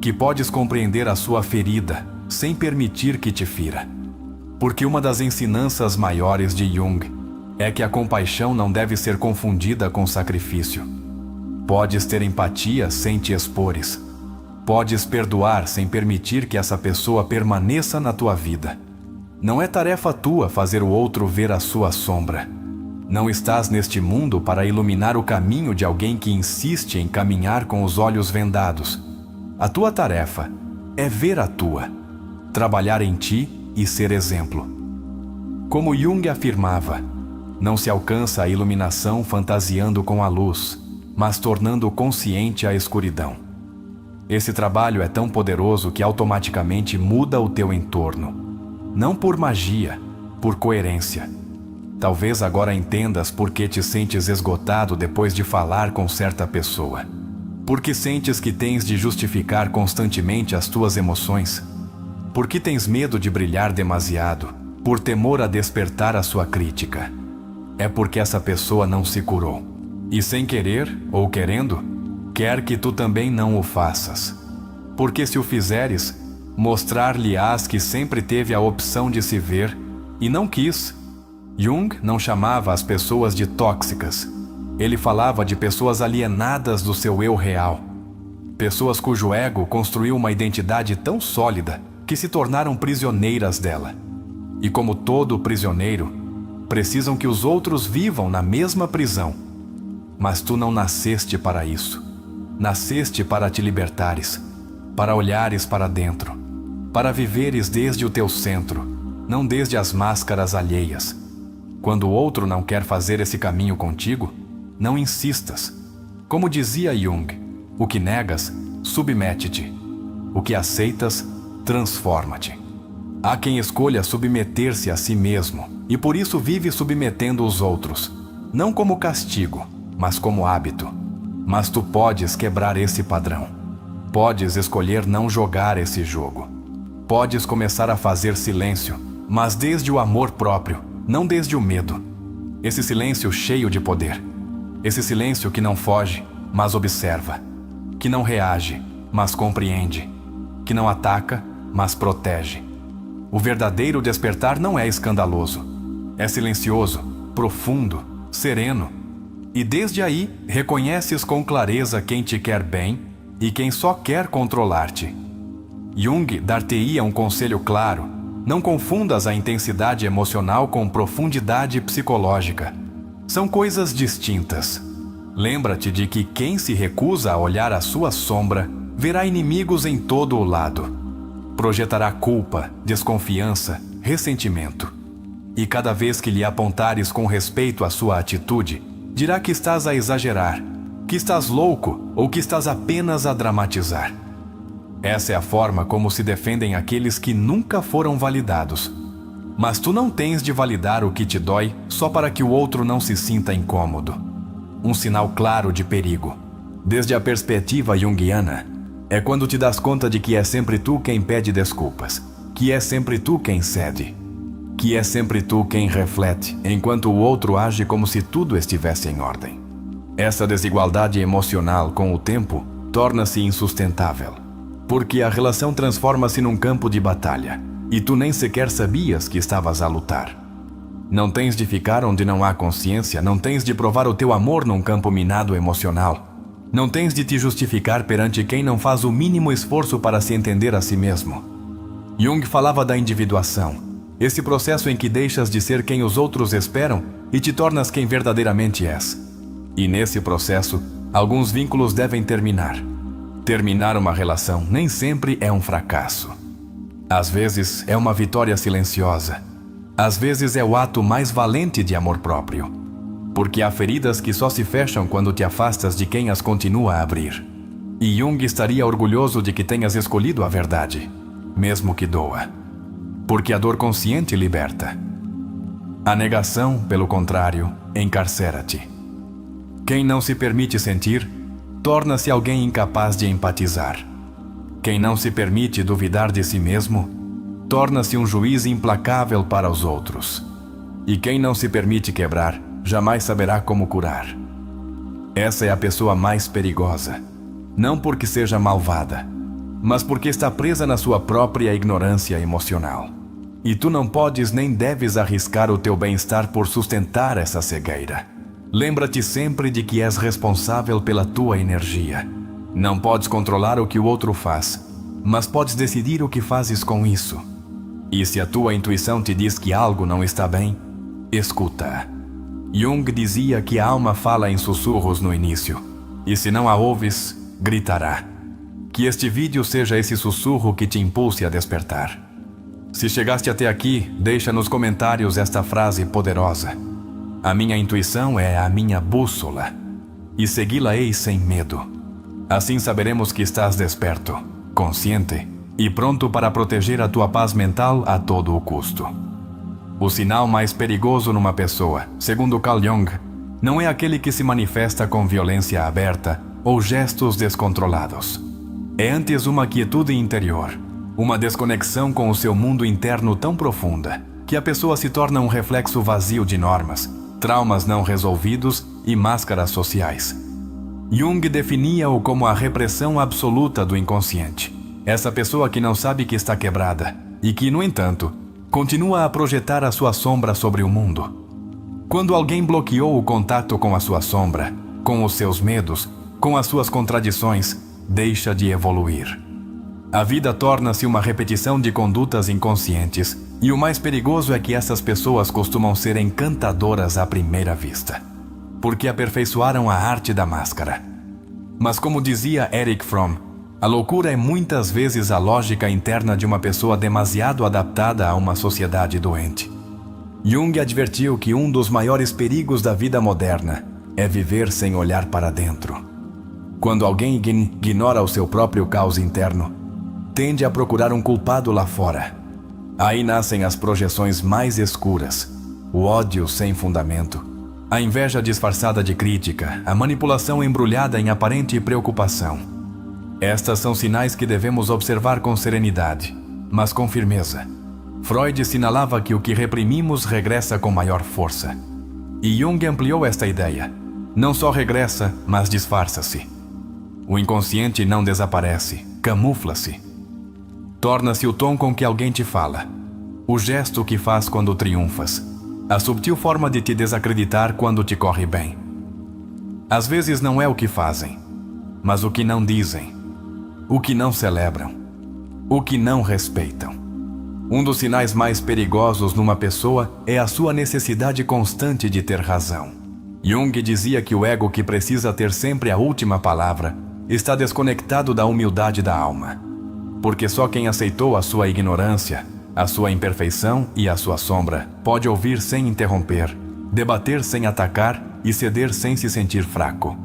Que podes compreender a sua ferida sem permitir que te fira. Porque uma das ensinanças maiores de Jung é que a compaixão não deve ser confundida com sacrifício. Podes ter empatia sem te expores. Podes perdoar sem permitir que essa pessoa permaneça na tua vida. Não é tarefa tua fazer o outro ver a sua sombra. Não estás neste mundo para iluminar o caminho de alguém que insiste em caminhar com os olhos vendados. A tua tarefa é ver a tua, trabalhar em ti e ser exemplo. Como Jung afirmava, não se alcança a iluminação fantasiando com a luz, mas tornando consciente a escuridão. Esse trabalho é tão poderoso que automaticamente muda o teu entorno. Não por magia, por coerência. Talvez agora entendas por que te sentes esgotado depois de falar com certa pessoa. Porque sentes que tens de justificar constantemente as tuas emoções. Porque tens medo de brilhar demasiado, por temor a despertar a sua crítica. É porque essa pessoa não se curou. E sem querer, ou querendo, quer que tu também não o faças. Porque se o fizeres, mostrar-lhe-ás que sempre teve a opção de se ver e não quis. Jung não chamava as pessoas de tóxicas. Ele falava de pessoas alienadas do seu eu real. Pessoas cujo ego construiu uma identidade tão sólida que se tornaram prisioneiras dela. E como todo prisioneiro, precisam que os outros vivam na mesma prisão. Mas tu não nasceste para isso. Nasceste para te libertares, para olhares para dentro, para viveres desde o teu centro, não desde as máscaras alheias. Quando o outro não quer fazer esse caminho contigo, não insistas. Como dizia Jung, o que negas, submete-te. O que aceitas, transforma-te. Há quem escolha submeter-se a si mesmo e por isso vive submetendo os outros, não como castigo, mas como hábito. Mas tu podes quebrar esse padrão. Podes escolher não jogar esse jogo. Podes começar a fazer silêncio, mas desde o amor próprio, não desde o medo. Esse silêncio cheio de poder. Esse silêncio que não foge, mas observa. que não reage, mas compreende, que não ataca, mas protege. O verdadeiro despertar não é escandaloso. É silencioso, profundo, sereno. E desde aí, reconheces com clareza quem te quer bem e quem só quer controlar-te. Jung dar-te-ia um conselho claro: não confundas a intensidade emocional com profundidade psicológica. São coisas distintas. Lembra-te de que quem se recusa a olhar a sua sombra verá inimigos em todo o lado. Projetará culpa, desconfiança, ressentimento. E cada vez que lhe apontares com respeito à sua atitude, dirá que estás a exagerar, que estás louco ou que estás apenas a dramatizar. Essa é a forma como se defendem aqueles que nunca foram validados. Mas tu não tens de validar o que te dói só para que o outro não se sinta incômodo. Um sinal claro de perigo, desde a perspectiva junguiana, é quando te das conta de que é sempre tu quem pede desculpas, que é sempre tu quem cede, que é sempre tu quem reflete, enquanto o outro age como se tudo estivesse em ordem. Essa desigualdade emocional, com o tempo, torna-se insustentável, porque a relação transforma-se num campo de batalha, e tu nem sequer sabias que estavas a lutar. Não tens de ficar onde não há consciência, não tens de provar o teu amor num campo minado emocional. Não tens de te justificar perante quem não faz o mínimo esforço para se entender a si mesmo. Jung falava da individuação, esse processo em que deixas de ser quem os outros esperam e te tornas quem verdadeiramente és. E nesse processo, alguns vínculos devem terminar. Terminar uma relação nem sempre é um fracasso. Às vezes é uma vitória silenciosa. Às vezes é o ato mais valente de amor próprio. Porque há feridas que só se fecham quando te afastas de quem as continua a abrir. E Jung estaria orgulhoso de que tenhas escolhido a verdade, mesmo que doa. Porque a dor consciente liberta. A negação, pelo contrário, encarcera-te. Quem não se permite sentir, torna-se alguém incapaz de empatizar. Quem não se permite duvidar de si mesmo, torna-se um juiz implacável para os outros. E quem não se permite quebrar, jamais saberá como curar. Essa é a pessoa mais perigosa, não porque seja malvada, mas porque está presa na sua própria ignorância emocional. E tu não podes nem deves arriscar o teu bem-estar por sustentar essa cegueira. Lembra-te sempre de que és responsável pela tua energia. Não podes controlar o que o outro faz, mas podes decidir o que fazes com isso. E se a tua intuição te diz que algo não está bem, escuta. Jung dizia que a alma fala em sussurros no início, e se não a ouves, gritará. Que este vídeo seja esse sussurro que te impulse a despertar. Se chegaste até aqui, deixa nos comentários esta frase poderosa. A minha intuição é a minha bússola, e segui-la-ei sem medo. Assim saberemos que estás desperto, consciente e pronto para proteger a tua paz mental a todo o custo. O sinal mais perigoso numa pessoa, segundo Carl Jung, não é aquele que se manifesta com violência aberta ou gestos descontrolados. É antes uma quietude interior, uma desconexão com o seu mundo interno tão profunda que a pessoa se torna um reflexo vazio de normas, traumas não resolvidos e máscaras sociais. Jung definia-o como a repressão absoluta do inconsciente. Essa pessoa que não sabe que está quebrada e que, no entanto, continua a projetar a sua sombra sobre o mundo. Quando alguém bloqueou o contato com a sua sombra, com os seus medos, com as suas contradições, deixa de evoluir. A vida torna-se uma repetição de condutas inconscientes, e o mais perigoso é que essas pessoas costumam ser encantadoras à primeira vista, porque aperfeiçoaram a arte da máscara. Mas como dizia Erich Fromm, a loucura é muitas vezes a lógica interna de uma pessoa demasiado adaptada a uma sociedade doente. Jung advertiu que um dos maiores perigos da vida moderna é viver sem olhar para dentro. Quando alguém ignora o seu próprio caos interno, tende a procurar um culpado lá fora. Aí nascem as projeções mais escuras, o ódio sem fundamento, a inveja disfarçada de crítica, a manipulação embrulhada em aparente preocupação. Estas são sinais que devemos observar com serenidade, mas com firmeza. Freud sinalava que o que reprimimos regressa com maior força. E Jung ampliou esta ideia. Não só regressa, mas disfarça-se. O inconsciente não desaparece, camufla-se. Torna-se o tom com que alguém te fala, o gesto que faz quando triunfas, a subtil forma de te desacreditar quando te corre bem. Às vezes não é o que fazem, mas o que não dizem, o que não celebram, o que não respeitam. Um dos sinais mais perigosos numa pessoa é a sua necessidade constante de ter razão. Jung dizia que o ego, que precisa ter sempre a última palavra, está desconectado da humildade da alma. Porque só quem aceitou a sua ignorância, a sua imperfeição e a sua sombra pode ouvir sem interromper, debater sem atacar e ceder sem se sentir fraco.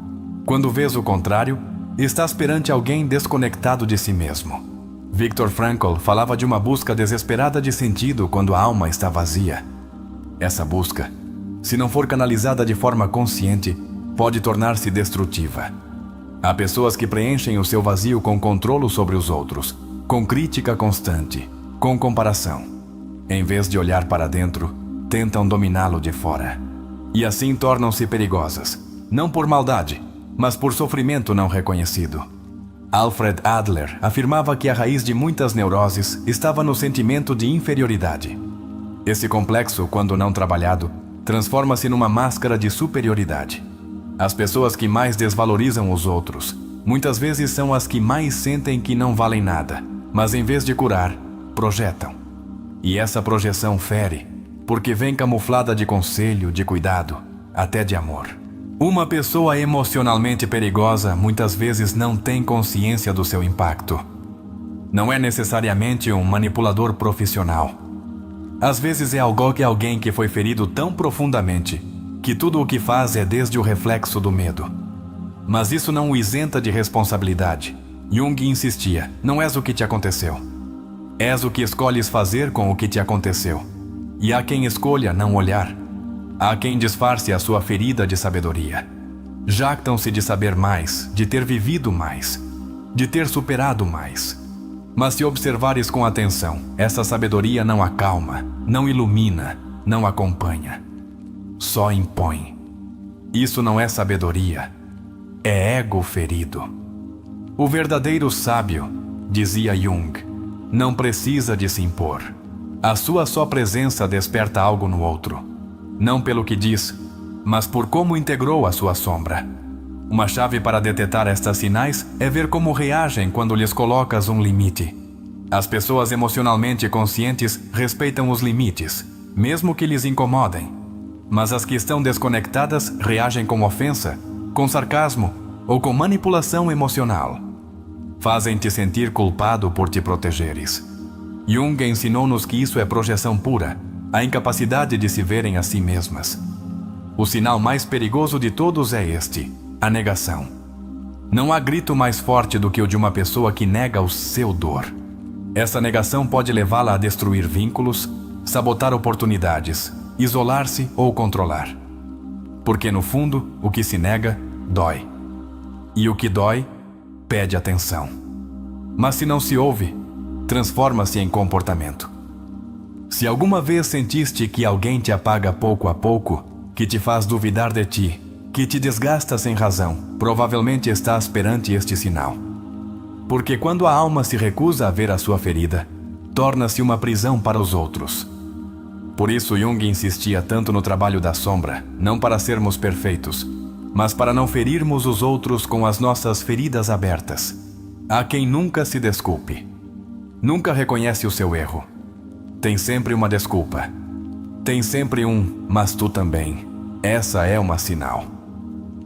Quando vês o contrário, estás perante alguém desconectado de si mesmo. Viktor Frankl falava de uma busca desesperada de sentido quando a alma está vazia. Essa busca, se não for canalizada de forma consciente, pode tornar-se destrutiva. Há pessoas que preenchem o seu vazio com controle sobre os outros, com crítica constante, com comparação. Em vez de olhar para dentro, tentam dominá-lo de fora. E assim tornam-se perigosas, não por maldade, mas por sofrimento não reconhecido. Alfred Adler afirmava que a raiz de muitas neuroses estava no sentimento de inferioridade. Esse complexo, quando não trabalhado, transforma-se numa máscara de superioridade. As pessoas que mais desvalorizam os outros, muitas vezes são as que mais sentem que não valem nada, mas em vez de curar, projetam. E essa projeção fere, porque vem camuflada de conselho, de cuidado, até de amor. Uma pessoa emocionalmente perigosa muitas vezes não tem consciência do seu impacto. Não é necessariamente um manipulador profissional. Às vezes é alguém que foi ferido tão profundamente que tudo o que faz é desde o reflexo do medo. Mas isso não o isenta de responsabilidade. Jung insistia: não és o que te aconteceu. És o que escolhes fazer com o que te aconteceu. E há quem escolha não olhar. Há quem disfarce a sua ferida de sabedoria. Jactam-se de saber mais, de ter vivido mais, de ter superado mais. Mas se observares com atenção, essa sabedoria não acalma, não ilumina, não acompanha. Só impõe. Isso não é sabedoria, é ego ferido. O verdadeiro sábio, dizia Jung, não precisa de se impor. A sua só presença desperta algo no outro. Não pelo que diz, mas por como integrou a sua sombra. Uma chave para detectar estes sinais é ver como reagem quando lhes colocas um limite. As pessoas emocionalmente conscientes respeitam os limites, mesmo que lhes incomodem. Mas as que estão desconectadas reagem com ofensa, com sarcasmo ou com manipulação emocional. Fazem-te sentir culpado por te protegeres. Jung ensinou-nos que isso é projeção pura, a incapacidade de se verem a si mesmas. O sinal mais perigoso de todos é este: a negação. Não há grito mais forte do que o de uma pessoa que nega o seu dor. Essa negação pode levá-la a destruir vínculos, sabotar oportunidades, isolar-se ou controlar. Porque no fundo, o que se nega, dói. E o que dói, pede atenção. Mas se não se ouve, transforma-se em comportamento. Se alguma vez sentiste que alguém te apaga pouco a pouco, que te faz duvidar de ti, que te desgasta sem razão, provavelmente estás perante este sinal. Porque quando a alma se recusa a ver a sua ferida, torna-se uma prisão para os outros. Por isso Jung insistia tanto no trabalho da sombra, não para sermos perfeitos, mas para não ferirmos os outros com as nossas feridas abertas. Há quem nunca se desculpe. Nunca reconhece o seu erro. Tem sempre uma desculpa. Tem sempre um, mas tu também. Essa é uma sinal.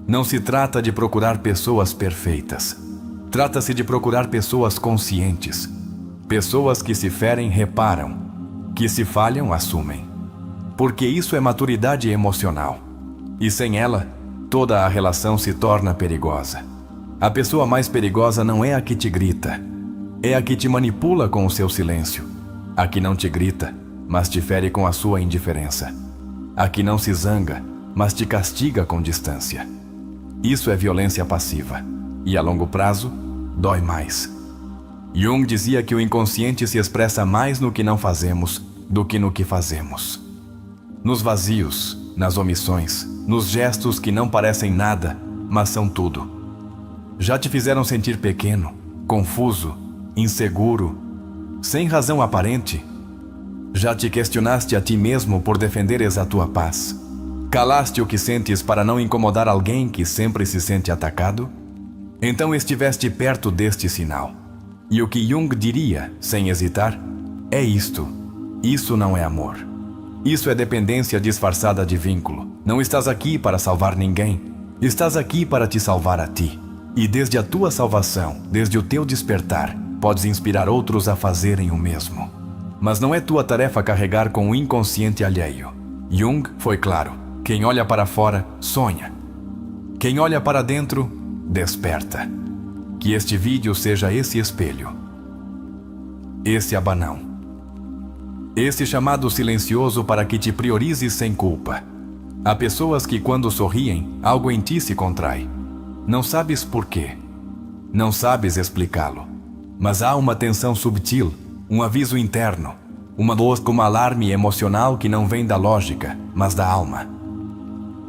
Não se trata de procurar pessoas perfeitas. Trata-se de procurar pessoas conscientes. Pessoas que se ferem, reparam. Que se falham, assumem. Porque isso é maturidade emocional. E sem ela, toda a relação se torna perigosa. A pessoa mais perigosa não é a que te grita. É a que te manipula com o seu silêncio. A que não te grita, mas te fere com a sua indiferença. A que não se zanga, mas te castiga com distância. Isso é violência passiva. E a longo prazo, dói mais. Jung dizia que o inconsciente se expressa mais no que não fazemos do que no que fazemos. Nos vazios, nas omissões, nos gestos que não parecem nada, mas são tudo. Já te fizeram sentir pequeno, confuso, inseguro, sem razão aparente? Já te questionaste a ti mesmo por defenderes a tua paz? Calaste o que sentes para não incomodar alguém que sempre se sente atacado? Então estiveste perto deste sinal. E o que Jung diria, sem hesitar, é isto. Isso não é amor. Isso é dependência disfarçada de vínculo. Não estás aqui para salvar ninguém. Estás aqui para te salvar a ti. E desde a tua salvação, desde o teu despertar, podes inspirar outros a fazerem o mesmo. Mas não é tua tarefa carregar com o inconsciente alheio. Jung foi claro. Quem olha para fora, sonha. Quem olha para dentro, desperta. Que este vídeo seja esse espelho. Esse abanão. Esse chamado silencioso para que te priorizes sem culpa. Há pessoas que quando sorriem, algo em ti se contrai. Não sabes por quê. Não sabes explicá-lo. Mas há uma tensão subtil, um aviso interno, uma luz como alarme emocional que não vem da lógica, mas da alma.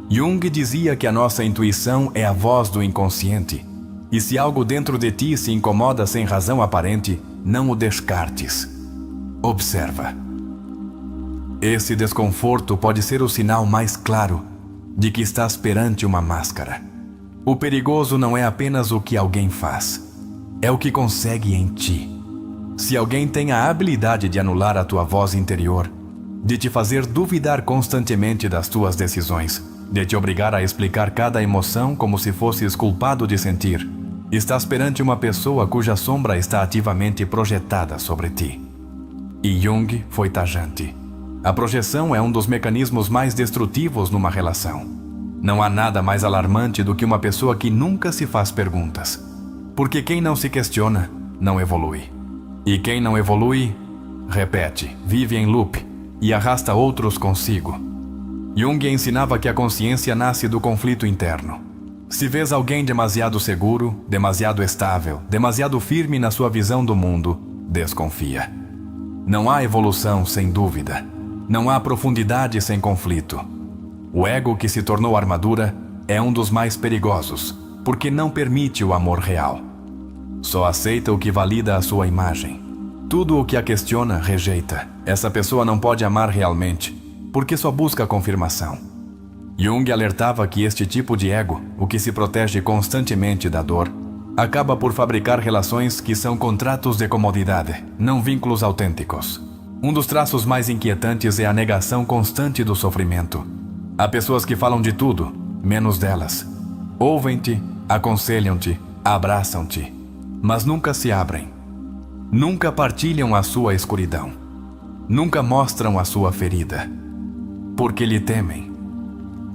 Jung dizia que a nossa intuição é a voz do inconsciente. E se algo dentro de ti se incomoda sem razão aparente, não o descartes. Observa. Esse desconforto pode ser o sinal mais claro de que estás perante uma máscara. O perigoso não é apenas o que alguém faz, é o que consegue em ti. Se alguém tem a habilidade de anular a tua voz interior, de te fazer duvidar constantemente das tuas decisões, de te obrigar a explicar cada emoção como se fosses culpado de sentir, estás perante uma pessoa cuja sombra está ativamente projetada sobre ti. E Jung foi tajante. A projeção é um dos mecanismos mais destrutivos numa relação. Não há nada mais alarmante do que uma pessoa que nunca se faz perguntas. Porque quem não se questiona, não evolui. E quem não evolui, repete, vive em loop e arrasta outros consigo. Jung ensinava que a consciência nasce do conflito interno. Se vês alguém demasiado seguro, demasiado estável, demasiado firme na sua visão do mundo, desconfia. Não há evolução sem dúvida. Não há profundidade sem conflito. O ego que se tornou armadura é um dos mais perigosos, porque não permite o amor real. Só aceita o que valida a sua imagem. Tudo o que a questiona, rejeita. Essa pessoa não pode amar realmente, porque só busca confirmação. Jung alertava que este tipo de ego, o que se protege constantemente da dor, acaba por fabricar relações que são contratos de comodidade, não vínculos autênticos. Um dos traços mais inquietantes é a negação constante do sofrimento. Há pessoas que falam de tudo, menos delas. Ouvem-te, aconselham-te, abraçam-te, mas nunca se abrem. Nunca partilham a sua escuridão. Nunca mostram a sua ferida. Porque lhe temem.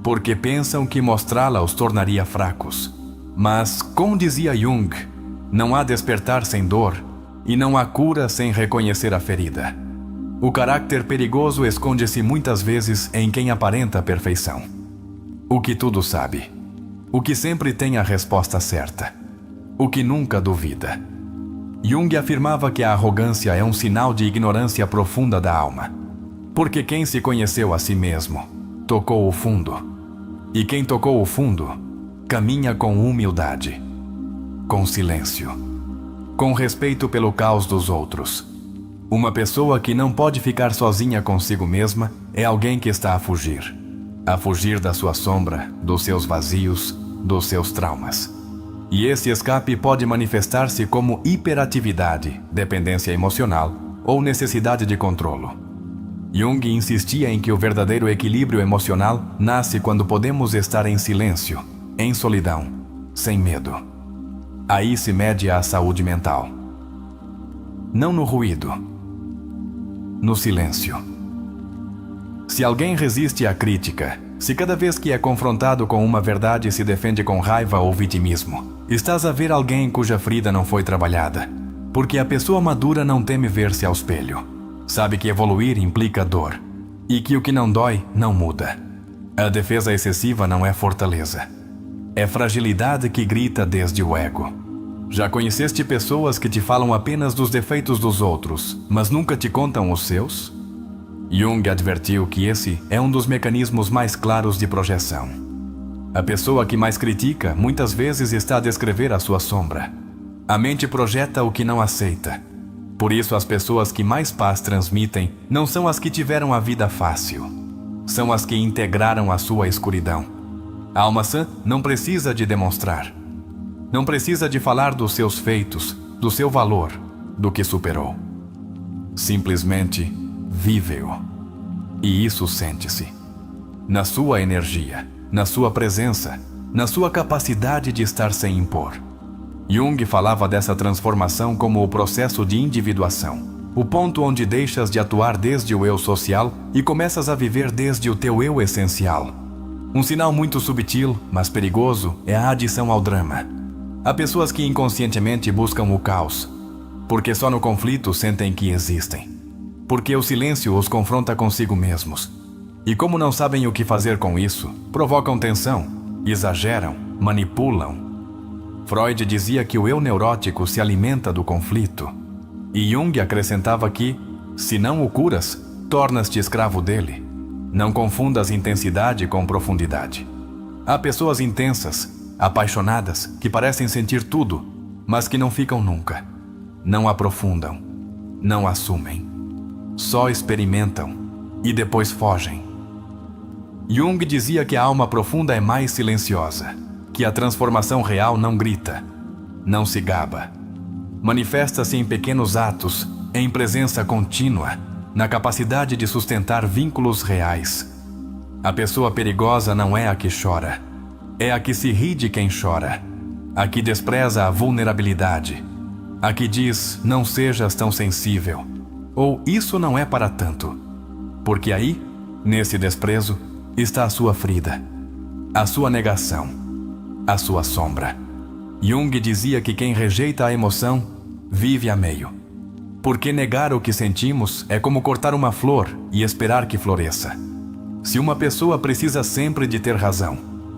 Porque pensam que mostrá-la os tornaria fracos. Mas, como dizia Jung, não há despertar sem dor e não há cura sem reconhecer a ferida. O caráter perigoso esconde-se muitas vezes em quem aparenta perfeição. O que tudo sabe. O que sempre tem a resposta certa. O que nunca duvida. Jung afirmava que a arrogância é um sinal de ignorância profunda da alma. Porque quem se conheceu a si mesmo, tocou o fundo. E quem tocou o fundo, caminha com humildade, com silêncio, com respeito pelo caos dos outros. Uma pessoa que não pode ficar sozinha consigo mesma é alguém que está a fugir da sua sombra, dos seus vazios, dos seus traumas. E esse escape pode manifestar-se como hiperatividade, dependência emocional ou necessidade de controlo. Jung insistia em que o verdadeiro equilíbrio emocional nasce quando podemos estar em silêncio, em solidão, sem medo. Aí se mede a saúde mental. Não no ruído, no silêncio. Se alguém resiste à crítica, se cada vez que é confrontado com uma verdade se defende com raiva ou vitimismo, estás a ver alguém cuja ferida não foi trabalhada, porque a pessoa madura não teme ver-se ao espelho. Sabe que evoluir implica dor, e que o que não dói não muda. A defesa excessiva não é fortaleza. É fragilidade que grita desde o ego. Já conheceste pessoas que te falam apenas dos defeitos dos outros, mas nunca te contam os seus? Jung advertiu que esse é um dos mecanismos mais claros de projeção. A pessoa que mais critica muitas vezes está a descrever a sua sombra. A mente projeta o que não aceita. Por isso, as pessoas que mais paz transmitem não são as que tiveram a vida fácil. São as que integraram a sua escuridão. A alma sã não precisa de demonstrar. Não precisa de falar dos seus feitos, do seu valor, do que superou. Simplesmente vive-o. E isso sente-se. Na sua energia, na sua presença, na sua capacidade de estar sem impor. Jung falava dessa transformação como o processo de individuação, o ponto onde deixas de atuar desde o eu social e começas a viver desde o teu eu essencial. Um sinal muito subtil, mas perigoso, é a adição ao drama. Há pessoas que inconscientemente buscam o caos, porque só no conflito sentem que existem. Porque o silêncio os confronta consigo mesmos. E como não sabem o que fazer com isso, provocam tensão, exageram, manipulam. Freud dizia que o eu neurótico se alimenta do conflito. E Jung acrescentava que, se não o curas, tornas-te escravo dele. Não confundas intensidade com profundidade. Há pessoas intensas, apaixonadas, que parecem sentir tudo, mas que não ficam nunca. Não aprofundam, não assumem. Só experimentam e depois fogem. Jung dizia que a alma profunda é mais silenciosa, que a transformação real não grita, não se gaba. Manifesta-se em pequenos atos, em presença contínua, na capacidade de sustentar vínculos reais. A pessoa perigosa não é a que chora, é a que se ri de quem chora, a que despreza a vulnerabilidade, a que diz não sejas tão sensível, ou isso não é para tanto, porque aí, nesse desprezo, está a sua ferida, a sua negação, a sua sombra. Jung dizia que quem rejeita a emoção, vive a meio. Porque negar o que sentimos é como cortar uma flor e esperar que floresça. Se uma pessoa precisa sempre de ter razão,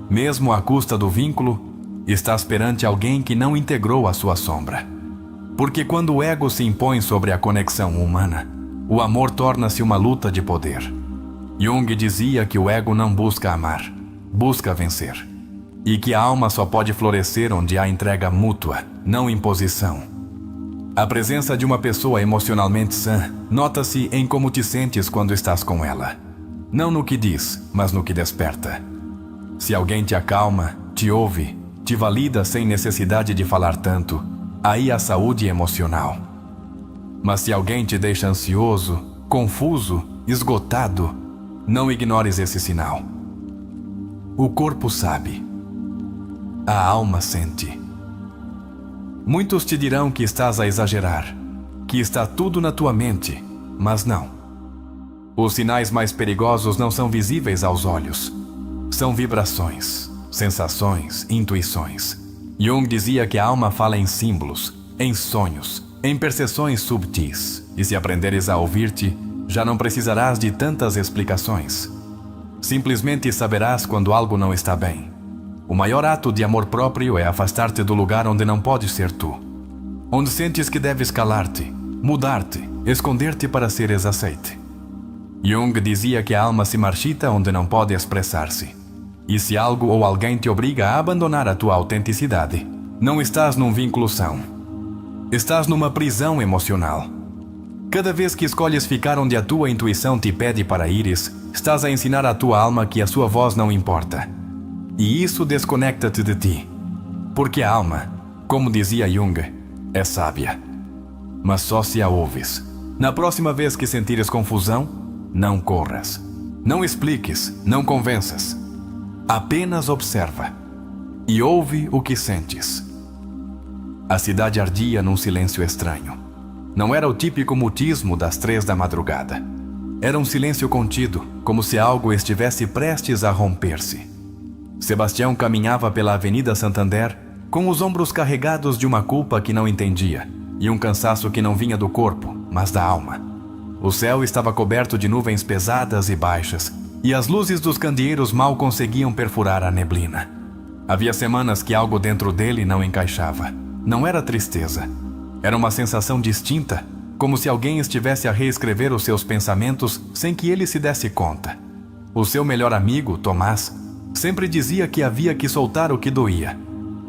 mesmo à custa do vínculo, estás perante alguém que não integrou a sua sombra. Porque quando o ego se impõe sobre a conexão humana, o amor torna-se uma luta de poder. Jung dizia que o ego não busca amar, busca vencer. E que a alma só pode florescer onde há entrega mútua, não imposição. A presença de uma pessoa emocionalmente sã nota-se em como te sentes quando estás com ela. Não no que diz, mas no que desperta. Se alguém te acalma, te ouve, te valida sem necessidade de falar tanto, aí há saúde emocional. Mas se alguém te deixa ansioso, confuso, esgotado, não ignores esse sinal. O corpo sabe. A alma sente. Muitos te dirão que estás a exagerar, que está tudo na tua mente, mas não. Os sinais mais perigosos não são visíveis aos olhos. São vibrações, sensações, intuições. Jung dizia que a alma fala em símbolos, em sonhos, em percepções subtis, e se aprenderes a ouvir-te, já não precisarás de tantas explicações. Simplesmente saberás quando algo não está bem. O maior ato de amor próprio é afastar-te do lugar onde não podes ser tu. Onde sentes que deves calar-te, mudar-te, esconder-te para seres aceite. Jung dizia que a alma se marchita onde não pode expressar-se. E se algo ou alguém te obriga a abandonar a tua autenticidade, não estás num vínculo são. Estás numa prisão emocional. Cada vez que escolhes ficar onde a tua intuição te pede para ires, estás a ensinar à tua alma que a sua voz não importa. E isso desconecta-te de ti. Porque a alma, como dizia Jung, é sábia. Mas só se a ouves. Na próxima vez que sentires confusão, não corras. Não expliques, não convenças. Apenas observa. E ouve o que sentes. A cidade ardia num silêncio estranho. Não era o típico mutismo das 3 da madrugada. Era um silêncio contido, como se algo estivesse prestes a romper-se. Sebastião caminhava pela Avenida Santander com os ombros carregados de uma culpa que não entendia e um cansaço que não vinha do corpo, mas da alma. O céu estava coberto de nuvens pesadas e baixas e as luzes dos candeeiros mal conseguiam perfurar a neblina. Havia semanas que algo dentro dele não encaixava. Não era tristeza. Era uma sensação distinta, como se alguém estivesse a reescrever os seus pensamentos sem que ele se desse conta. O seu melhor amigo, Tomás, Sempre dizia que havia que soltar o que doía,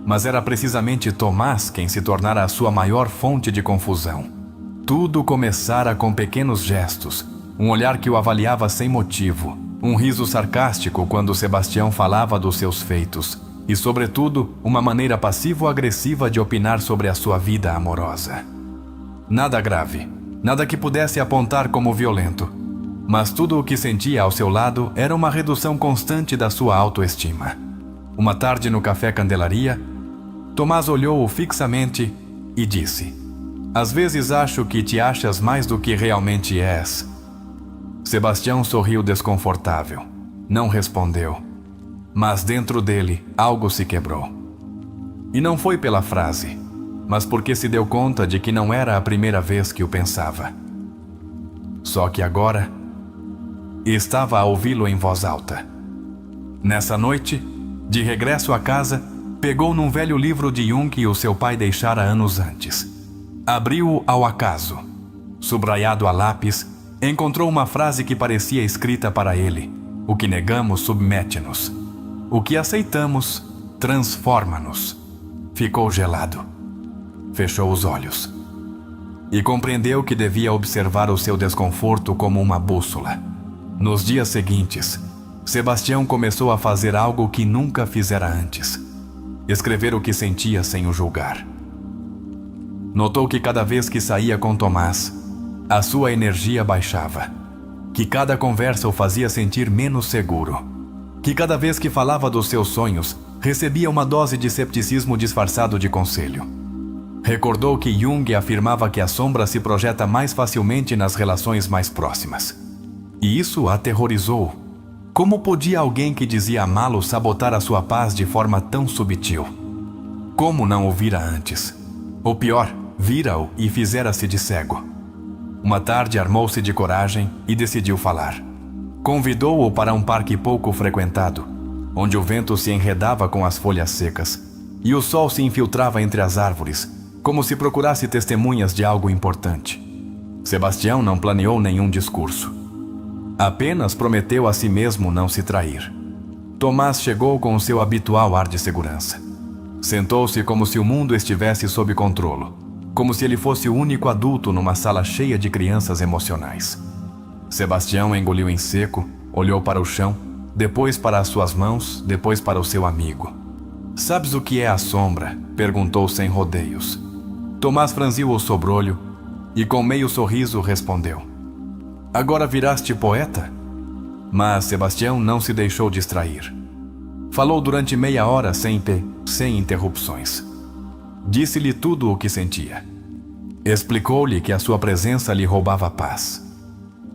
mas era precisamente Tomás quem se tornara a sua maior fonte de confusão. Tudo começara com pequenos gestos, um olhar que o avaliava sem motivo, um riso sarcástico quando Sebastião falava dos seus feitos e, sobretudo, uma maneira passivo-agressiva de opinar sobre a sua vida amorosa. Nada grave, nada que pudesse apontar como violento, mas tudo o que sentia ao seu lado era uma redução constante da sua autoestima. Uma tarde no Café Candelaria, Tomás olhou-o fixamente e disse: "Às vezes acho que te achas mais do que realmente és." Sebastião sorriu desconfortável. Não respondeu. Mas dentro dele, algo se quebrou. E não foi pela frase, mas porque se deu conta de que não era a primeira vez que o pensava. Só que agora estava a ouvi-lo em voz alta. Nessa noite, de regresso à casa, pegou num velho livro de Jung que o seu pai deixara anos antes. Abriu-o ao acaso. Subraiado a lápis, encontrou uma frase que parecia escrita para ele: "O que negamos submete-nos. O que aceitamos transforma-nos." Ficou gelado. Fechou os olhos. E compreendeu que devia observar o seu desconforto como uma bússola. Nos dias seguintes, Sebastião começou a fazer algo que nunca fizera antes: escrever o que sentia sem o julgar. Notou que cada vez que saía com Tomás, a sua energia baixava, que cada conversa o fazia sentir menos seguro, que cada vez que falava dos seus sonhos, recebia uma dose de cepticismo disfarçado de conselho. Recordou que Jung afirmava que a sombra se projeta mais facilmente nas relações mais próximas. E isso o aterrorizou. Como podia alguém que dizia amá-lo sabotar a sua paz de forma tão sutil? Como não o vira antes? Ou pior, vira-o e fizera-se de cego. Uma tarde armou-se de coragem e decidiu falar. Convidou-o para um parque pouco frequentado, onde o vento se enredava com as folhas secas e o sol se infiltrava entre as árvores, como se procurasse testemunhas de algo importante. Sebastião não planeou nenhum discurso. Apenas prometeu a si mesmo não se trair. Tomás chegou com o seu habitual ar de segurança. Sentou-se como se o mundo estivesse sob controle, como se ele fosse o único adulto numa sala cheia de crianças emocionais. Sebastião engoliu em seco, olhou para o chão, depois para as suas mãos, depois para o seu amigo. "Sabes o que é a sombra?" perguntou sem rodeios. Tomás franziu o sobrolho e com meio sorriso respondeu: "Agora viraste poeta?" Mas Sebastião não se deixou distrair. Falou durante meia hora sem interrupções. Disse-lhe tudo o que sentia. Explicou-lhe que a sua presença lhe roubava a paz,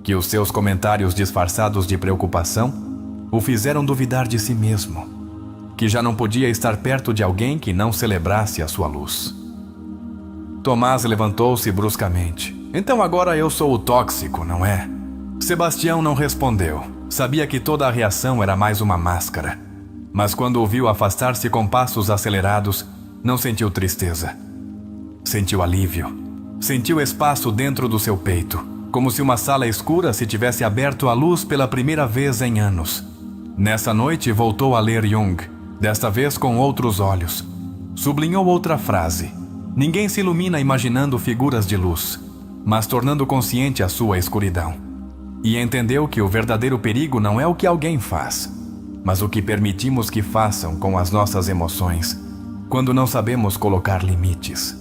que os seus comentários disfarçados de preocupação o fizeram duvidar de si mesmo, que já não podia estar perto de alguém que não celebrasse a sua luz. Tomás levantou-se bruscamente. "Então agora eu sou o tóxico, não é?" Sebastião não respondeu. Sabia que toda a reação era mais uma máscara. Mas quando o viu afastar-se com passos acelerados, não sentiu tristeza. Sentiu alívio. Sentiu espaço dentro do seu peito, como se uma sala escura se tivesse aberto à luz pela primeira vez em anos. Nessa noite voltou a ler Jung, desta vez com outros olhos. Sublinhou outra frase: "Ninguém se ilumina imaginando figuras de luz, mas tornando consciente a sua escuridão." E entendeu que o verdadeiro perigo não é o que alguém faz, mas o que permitimos que façam com as nossas emoções, quando não sabemos colocar limites.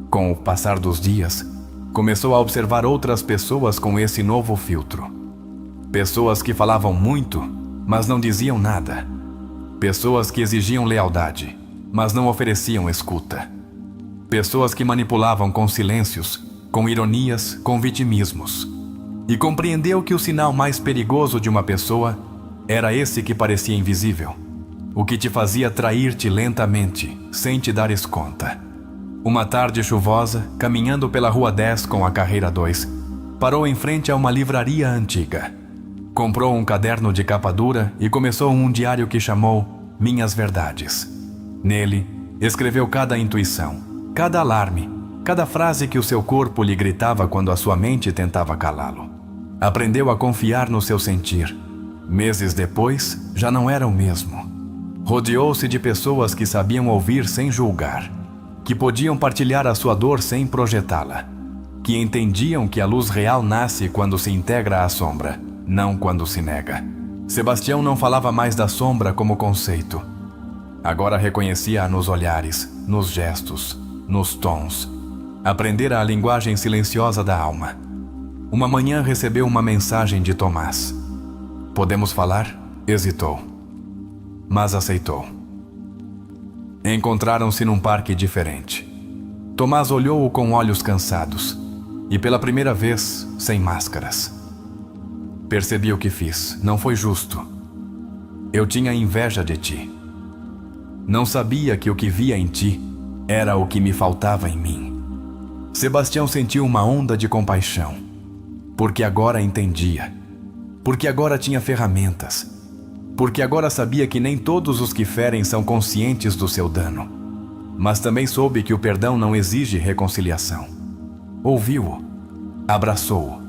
Com o passar dos dias, começou a observar outras pessoas com esse novo filtro. Pessoas que falavam muito, mas não diziam nada. Pessoas que exigiam lealdade, mas não ofereciam escuta. Pessoas que manipulavam com silêncios, com ironias, com vitimismos. E compreendeu que o sinal mais perigoso de uma pessoa era esse que parecia invisível, o que te fazia trair-te lentamente, sem te dares conta. Uma tarde chuvosa, caminhando pela Rua 10 com a Carreira 2, parou em frente a uma livraria antiga. Comprou um caderno de capa dura e começou um diário que chamou Minhas Verdades. Nele, escreveu cada intuição, cada alarme, cada frase que o seu corpo lhe gritava quando a sua mente tentava calá-lo. Aprendeu a confiar no seu sentir, Meses depois, já não era o mesmo. Rodeou-se de pessoas que sabiam ouvir sem julgar, que podiam partilhar a sua dor sem projetá-la, que entendiam que a luz real nasce quando se integra à sombra, não quando se nega. Sebastião não falava mais da sombra como conceito. Agora reconhecia-a nos olhares, nos gestos, nos tons. Aprendera a linguagem silenciosa da alma. Uma manhã recebeu uma mensagem de Tomás. "Podemos falar?" Hesitou, mas aceitou. Encontraram-se num parque diferente. Tomás olhou-o com olhos cansados e pela primeira vez sem máscaras. "Percebi o que fiz, não foi justo. Eu tinha inveja de ti. Não sabia que o que via em ti era o que me faltava em mim." Sebastião sentiu uma onda de compaixão, porque agora entendia, porque agora tinha ferramentas, porque agora sabia que nem todos os que ferem são conscientes do seu dano, mas também soube que o perdão não exige reconciliação. Ouviu-o, abraçou-o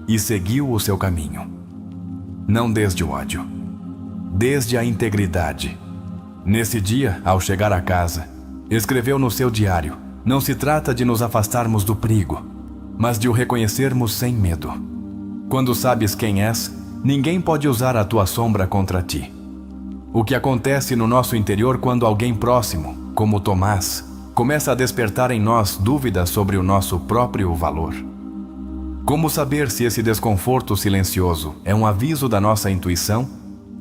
e seguiu o seu caminho. Não desde o ódio, desde a integridade. Nesse dia, ao chegar a casa, escreveu no seu diário: "Não se trata de nos afastarmos do perigo, mas de o reconhecermos sem medo. Quando sabes quem és, ninguém pode usar a tua sombra contra ti." O que acontece no nosso interior quando alguém próximo, como Tomás, começa a despertar em nós dúvidas sobre o nosso próprio valor? Como saber se esse desconforto silencioso é um aviso da nossa intuição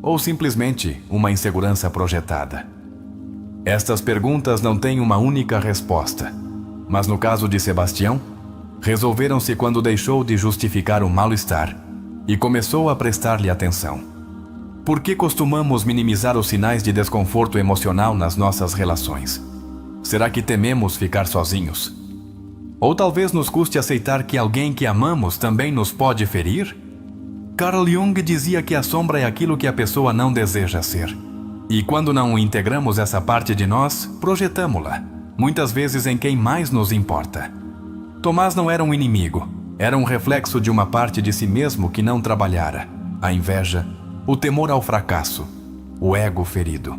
ou simplesmente uma insegurança projetada? Estas perguntas não têm uma única resposta, mas no caso de Sebastião, resolveram-se quando deixou de justificar o mal-estar e começou a prestar-lhe atenção. Por que costumamos minimizar os sinais de desconforto emocional nas nossas relações? Será que tememos ficar sozinhos? Ou talvez nos custe aceitar que alguém que amamos também nos pode ferir? Carl Jung dizia que a sombra é aquilo que a pessoa não deseja ser. E quando não integramos essa parte de nós, projetamo-la, muitas vezes em quem mais nos importa. Tomás não era um inimigo, era um reflexo de uma parte de si mesmo que não trabalhara: a inveja, o temor ao fracasso, o ego ferido.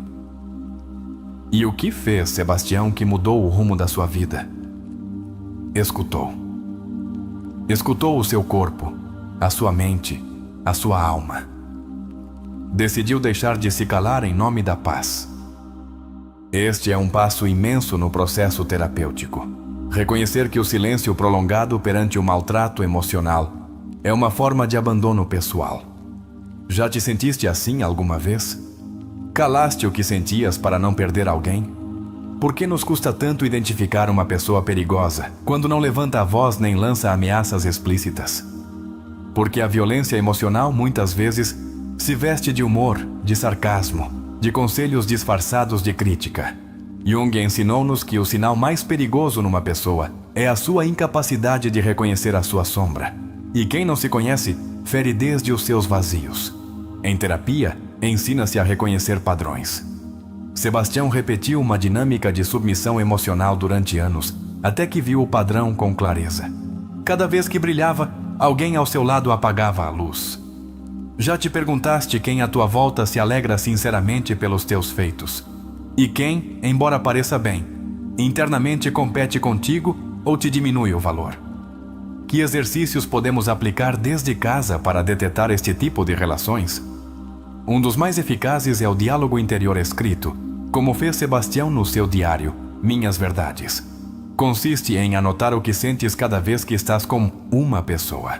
E o que fez Sebastião que mudou o rumo da sua vida? Escutou. Escutou o seu corpo, a sua mente, a sua alma. Decidiu deixar de se calar em nome da paz. Este é um passo imenso no processo terapêutico. Reconhecer que o silêncio prolongado perante o maltrato emocional é uma forma de abandono pessoal. Já te sentiste assim alguma vez? Calaste o que sentias para não perder alguém? Por que nos custa tanto identificar uma pessoa perigosa quando não levanta a voz nem lança ameaças explícitas? Porque a violência emocional muitas vezes se veste de humor, de sarcasmo, de conselhos disfarçados de crítica. Jung ensinou-nos que o sinal mais perigoso numa pessoa é a sua incapacidade de reconhecer a sua sombra. E quem não se conhece, fere desde os seus vazios. Em terapia, ensina-se a reconhecer padrões. Sebastião repetiu uma dinâmica de submissão emocional durante anos, até que viu o padrão com clareza. Cada vez que brilhava, alguém ao seu lado apagava a luz. Já te perguntaste quem à tua volta se alegra sinceramente pelos teus feitos? E quem, embora pareça bem, internamente compete contigo ou te diminui o valor? Que exercícios podemos aplicar desde casa para detetar este tipo de relações? Um dos mais eficazes é o diálogo interior escrito, como fez Sebastião no seu diário, Minhas Verdades. Consiste em anotar o que sentes cada vez que estás com uma pessoa.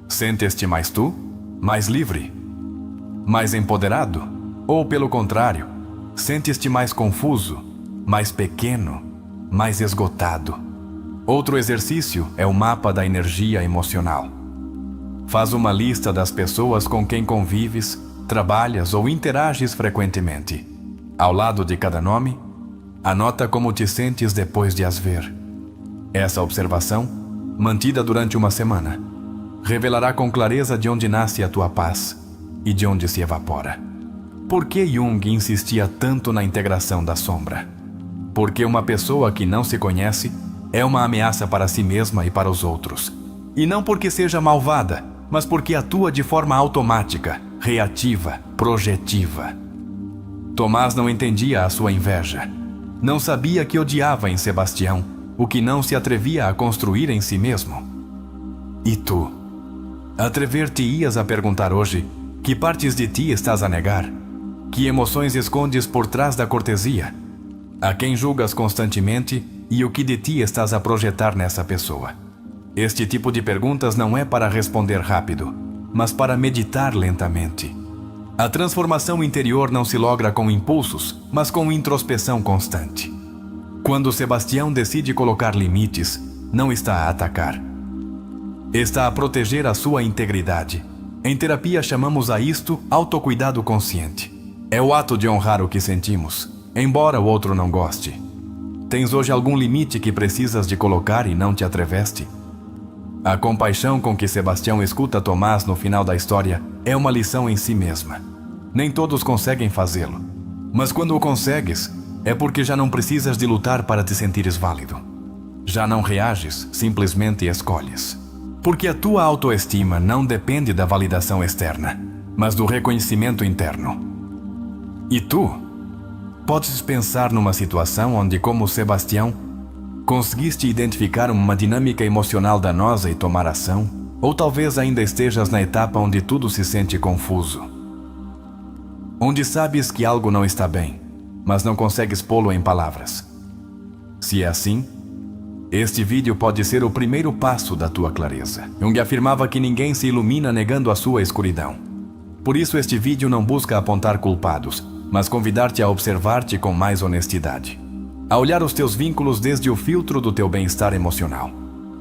Sentes-te mais tu? Mais livre? Mais empoderado? Ou, pelo contrário, sentes-te mais confuso, mais pequeno, mais esgotado? Outro exercício é o mapa da energia emocional. Faz uma lista das pessoas com quem convives, trabalhas ou interages frequentemente. Ao lado de cada nome, anota como te sentes depois de as ver. Essa observação, mantida durante uma semana, revelará com clareza de onde nasce a tua paz e de onde se evapora. Por que Jung insistia tanto na integração da sombra? Porque uma pessoa que não se conhece é uma ameaça para si mesma e para os outros. E não porque seja malvada, mas porque atua de forma automática, reativa, projetiva. Tomás não entendia a sua inveja. Não sabia que odiava em Sebastião o que não se atrevia a construir em si mesmo. E tu? Atrever-te-ias a perguntar hoje que partes de ti estás a negar? Que emoções escondes por trás da cortesia? A quem julgas constantemente e o que de ti estás a projetar nessa pessoa? Este tipo de perguntas não é para responder rápido, mas para meditar lentamente. A transformação interior não se logra com impulsos, mas com introspeção constante. Quando Sebastião decide colocar limites, não está a atacar. Está a proteger a sua integridade. Em terapia chamamos a isto autocuidado consciente. É o ato de honrar o que sentimos, embora o outro não goste. Tens hoje algum limite que precisas de colocar e não te atreveste? A compaixão com que Sebastião escuta Tomás no final da história é uma lição em si mesma. Nem todos conseguem fazê-lo. Mas quando o consegues, é porque já não precisas de lutar para te sentires válido. Já não reages, simplesmente escolhes. Porque a tua autoestima não depende da validação externa, mas do reconhecimento interno. E tu? Podes pensar numa situação onde, como Sebastião, conseguiste identificar uma dinâmica emocional danosa e tomar ação? Ou talvez ainda estejas na etapa onde tudo se sente confuso. Onde sabes que algo não está bem, mas não consegues pô-lo em palavras. Se é assim, este vídeo pode ser o primeiro passo da tua clareza. Jung afirmava que ninguém se ilumina negando a sua escuridão. Por isso este vídeo não busca apontar culpados, mas convidar-te a observar-te com mais honestidade. A olhar os teus vínculos desde o filtro do teu bem-estar emocional.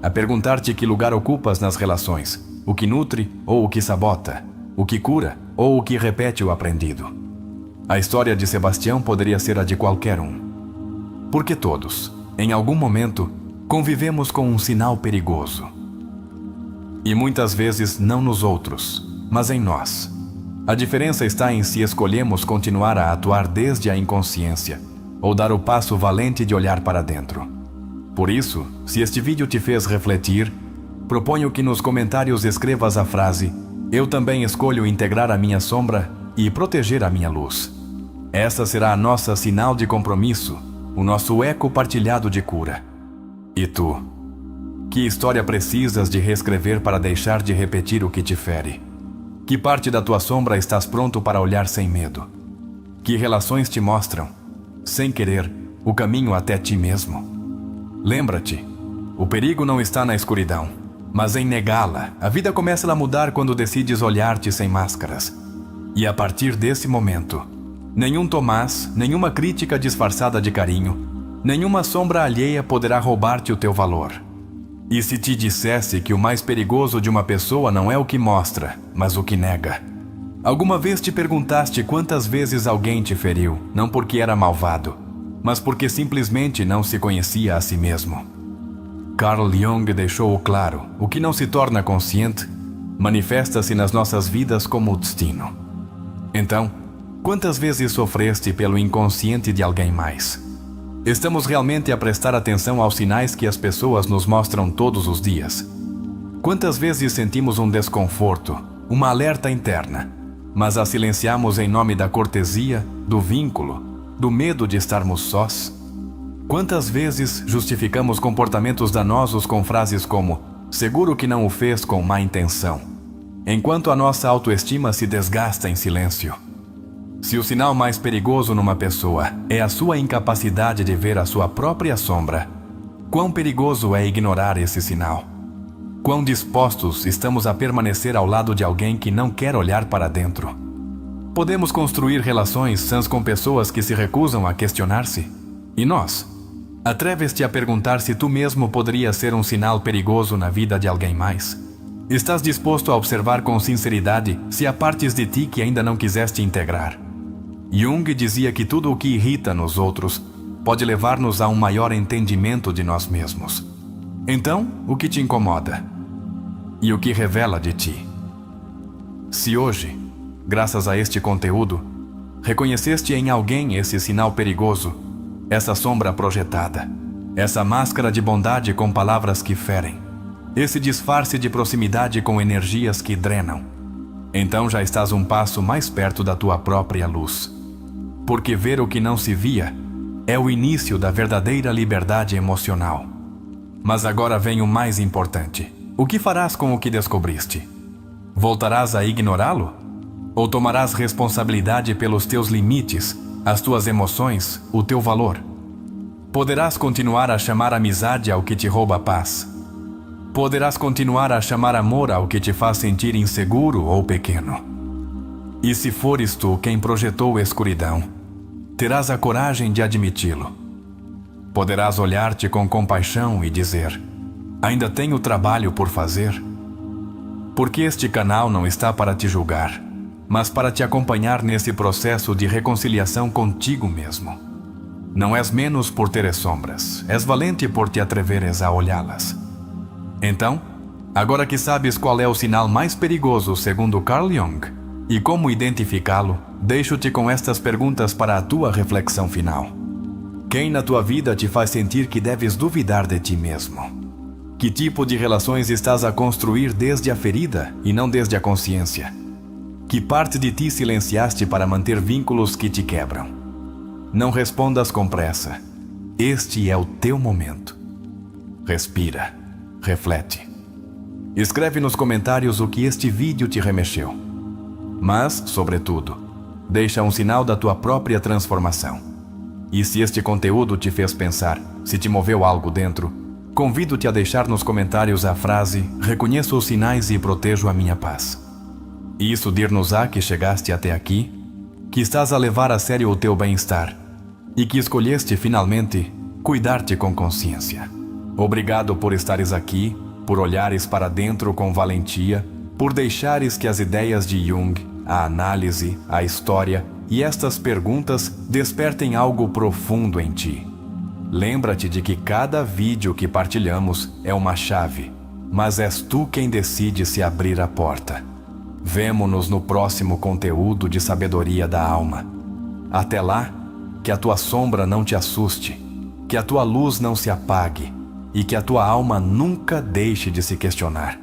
A perguntar-te que lugar ocupas nas relações, o que nutre ou o que sabota, o que cura ou o que repete o aprendido. A história de Sebastião poderia ser a de qualquer um. Porque todos, em algum momento, convivemos com um sinal perigoso. E muitas vezes não nos outros, mas em nós. A diferença está em se escolhemos continuar a atuar desde a inconsciência ou dar o passo valente de olhar para dentro. Por isso, se este vídeo te fez refletir, proponho que nos comentários escrevas a frase "Eu também escolho integrar a minha sombra e proteger a minha luz". Essa será a nossa sinal de compromisso, o nosso eco partilhado de cura. E tu? Que história precisas de reescrever para deixar de repetir o que te fere? Que parte da tua sombra estás pronto para olhar sem medo? Que relações te mostram, sem querer, o caminho até ti mesmo? Lembra-te, o perigo não está na escuridão, mas em negá-la. A vida começa a mudar quando decides olhar-te sem máscaras. E a partir desse momento, nenhum Tomás, nenhuma crítica disfarçada de carinho, nenhuma sombra alheia poderá roubar-te o teu valor. E se te dissesse que o mais perigoso de uma pessoa não é o que mostra, mas o que nega? Alguma vez te perguntaste quantas vezes alguém te feriu, não porque era malvado, mas porque simplesmente não se conhecia a si mesmo? Carl Jung deixou claro: o que não se torna consciente manifesta-se nas nossas vidas como destino. Então, quantas vezes sofreste pelo inconsciente de alguém mais? Estamos realmente a prestar atenção aos sinais que as pessoas nos mostram todos os dias? Quantas vezes sentimos um desconforto, uma alerta interna, mas a silenciamos em nome da cortesia, do vínculo, do medo de estarmos sós? Quantas vezes justificamos comportamentos danosos com frases como "seguro que não o fez com má intenção", enquanto a nossa autoestima se desgasta em silêncio? Se o sinal mais perigoso numa pessoa é a sua incapacidade de ver a sua própria sombra, quão perigoso é ignorar esse sinal? Quão dispostos estamos a permanecer ao lado de alguém que não quer olhar para dentro? Podemos construir relações sãs com pessoas que se recusam a questionar-se? E nós? Atreves-te a perguntar se tu mesmo poderia ser um sinal perigoso na vida de alguém mais? Estás disposto a observar com sinceridade se há partes de ti que ainda não quiseste integrar? Jung dizia que tudo o que irrita nos outros pode levar-nos a um maior entendimento de nós mesmos. Então, o que te incomoda? E o que revela de ti? Se hoje, graças a este conteúdo, reconheceste em alguém esse sinal perigoso, essa sombra projetada, essa máscara de bondade com palavras que ferem, esse disfarce de proximidade com energias que drenam, então já estás um passo mais perto da tua própria luz. Porque ver o que não se via é o início da verdadeira liberdade emocional. Mas agora vem o mais importante. O que farás com o que descobriste? Voltarás a ignorá-lo? Ou tomarás responsabilidade pelos teus limites, as tuas emoções, o teu valor? Poderás continuar a chamar amizade ao que te rouba a paz. Poderás continuar a chamar amor ao que te faz sentir inseguro ou pequeno. E se fores tu quem projetou escuridão, terás a coragem de admiti-lo. Poderás olhar-te com compaixão e dizer: ainda tenho trabalho por fazer. Porque este canal não está para te julgar, mas para te acompanhar nesse processo de reconciliação contigo mesmo. Não és menos por teres sombras, és valente por te atreveres a olhá-las. Então, agora que sabes qual é o sinal mais perigoso segundo Carl Jung e como identificá-lo, deixo-te com estas perguntas para a tua reflexão final. Quem na tua vida te faz sentir que deves duvidar de ti mesmo? Que tipo de relações estás a construir desde a ferida e não desde a consciência? Que parte de ti silenciaste para manter vínculos que te quebram? Não respondas com pressa. Este é o teu momento. Respira. Reflete. Escreve nos comentários o que este vídeo te remexeu. Mas, sobretudo, deixa um sinal da tua própria transformação. E se este conteúdo te fez pensar, se te moveu algo dentro, convido-te a deixar nos comentários a frase: reconheço os sinais e protejo a minha paz. E isso dir-nos-á que chegaste até aqui, que estás a levar a sério o teu bem-estar e que escolheste finalmente cuidar-te com consciência. Obrigado por estares aqui, por olhares para dentro com valentia, por deixares que as ideias de Jung, a análise, a história e estas perguntas despertem algo profundo em ti. Lembra-te de que cada vídeo que partilhamos é uma chave, mas és tu quem decide se abrir a porta. Vemo-nos no próximo conteúdo de sabedoria da alma. Até lá, que a tua sombra não te assuste, que a tua luz não se apague e que a tua alma nunca deixe de se questionar.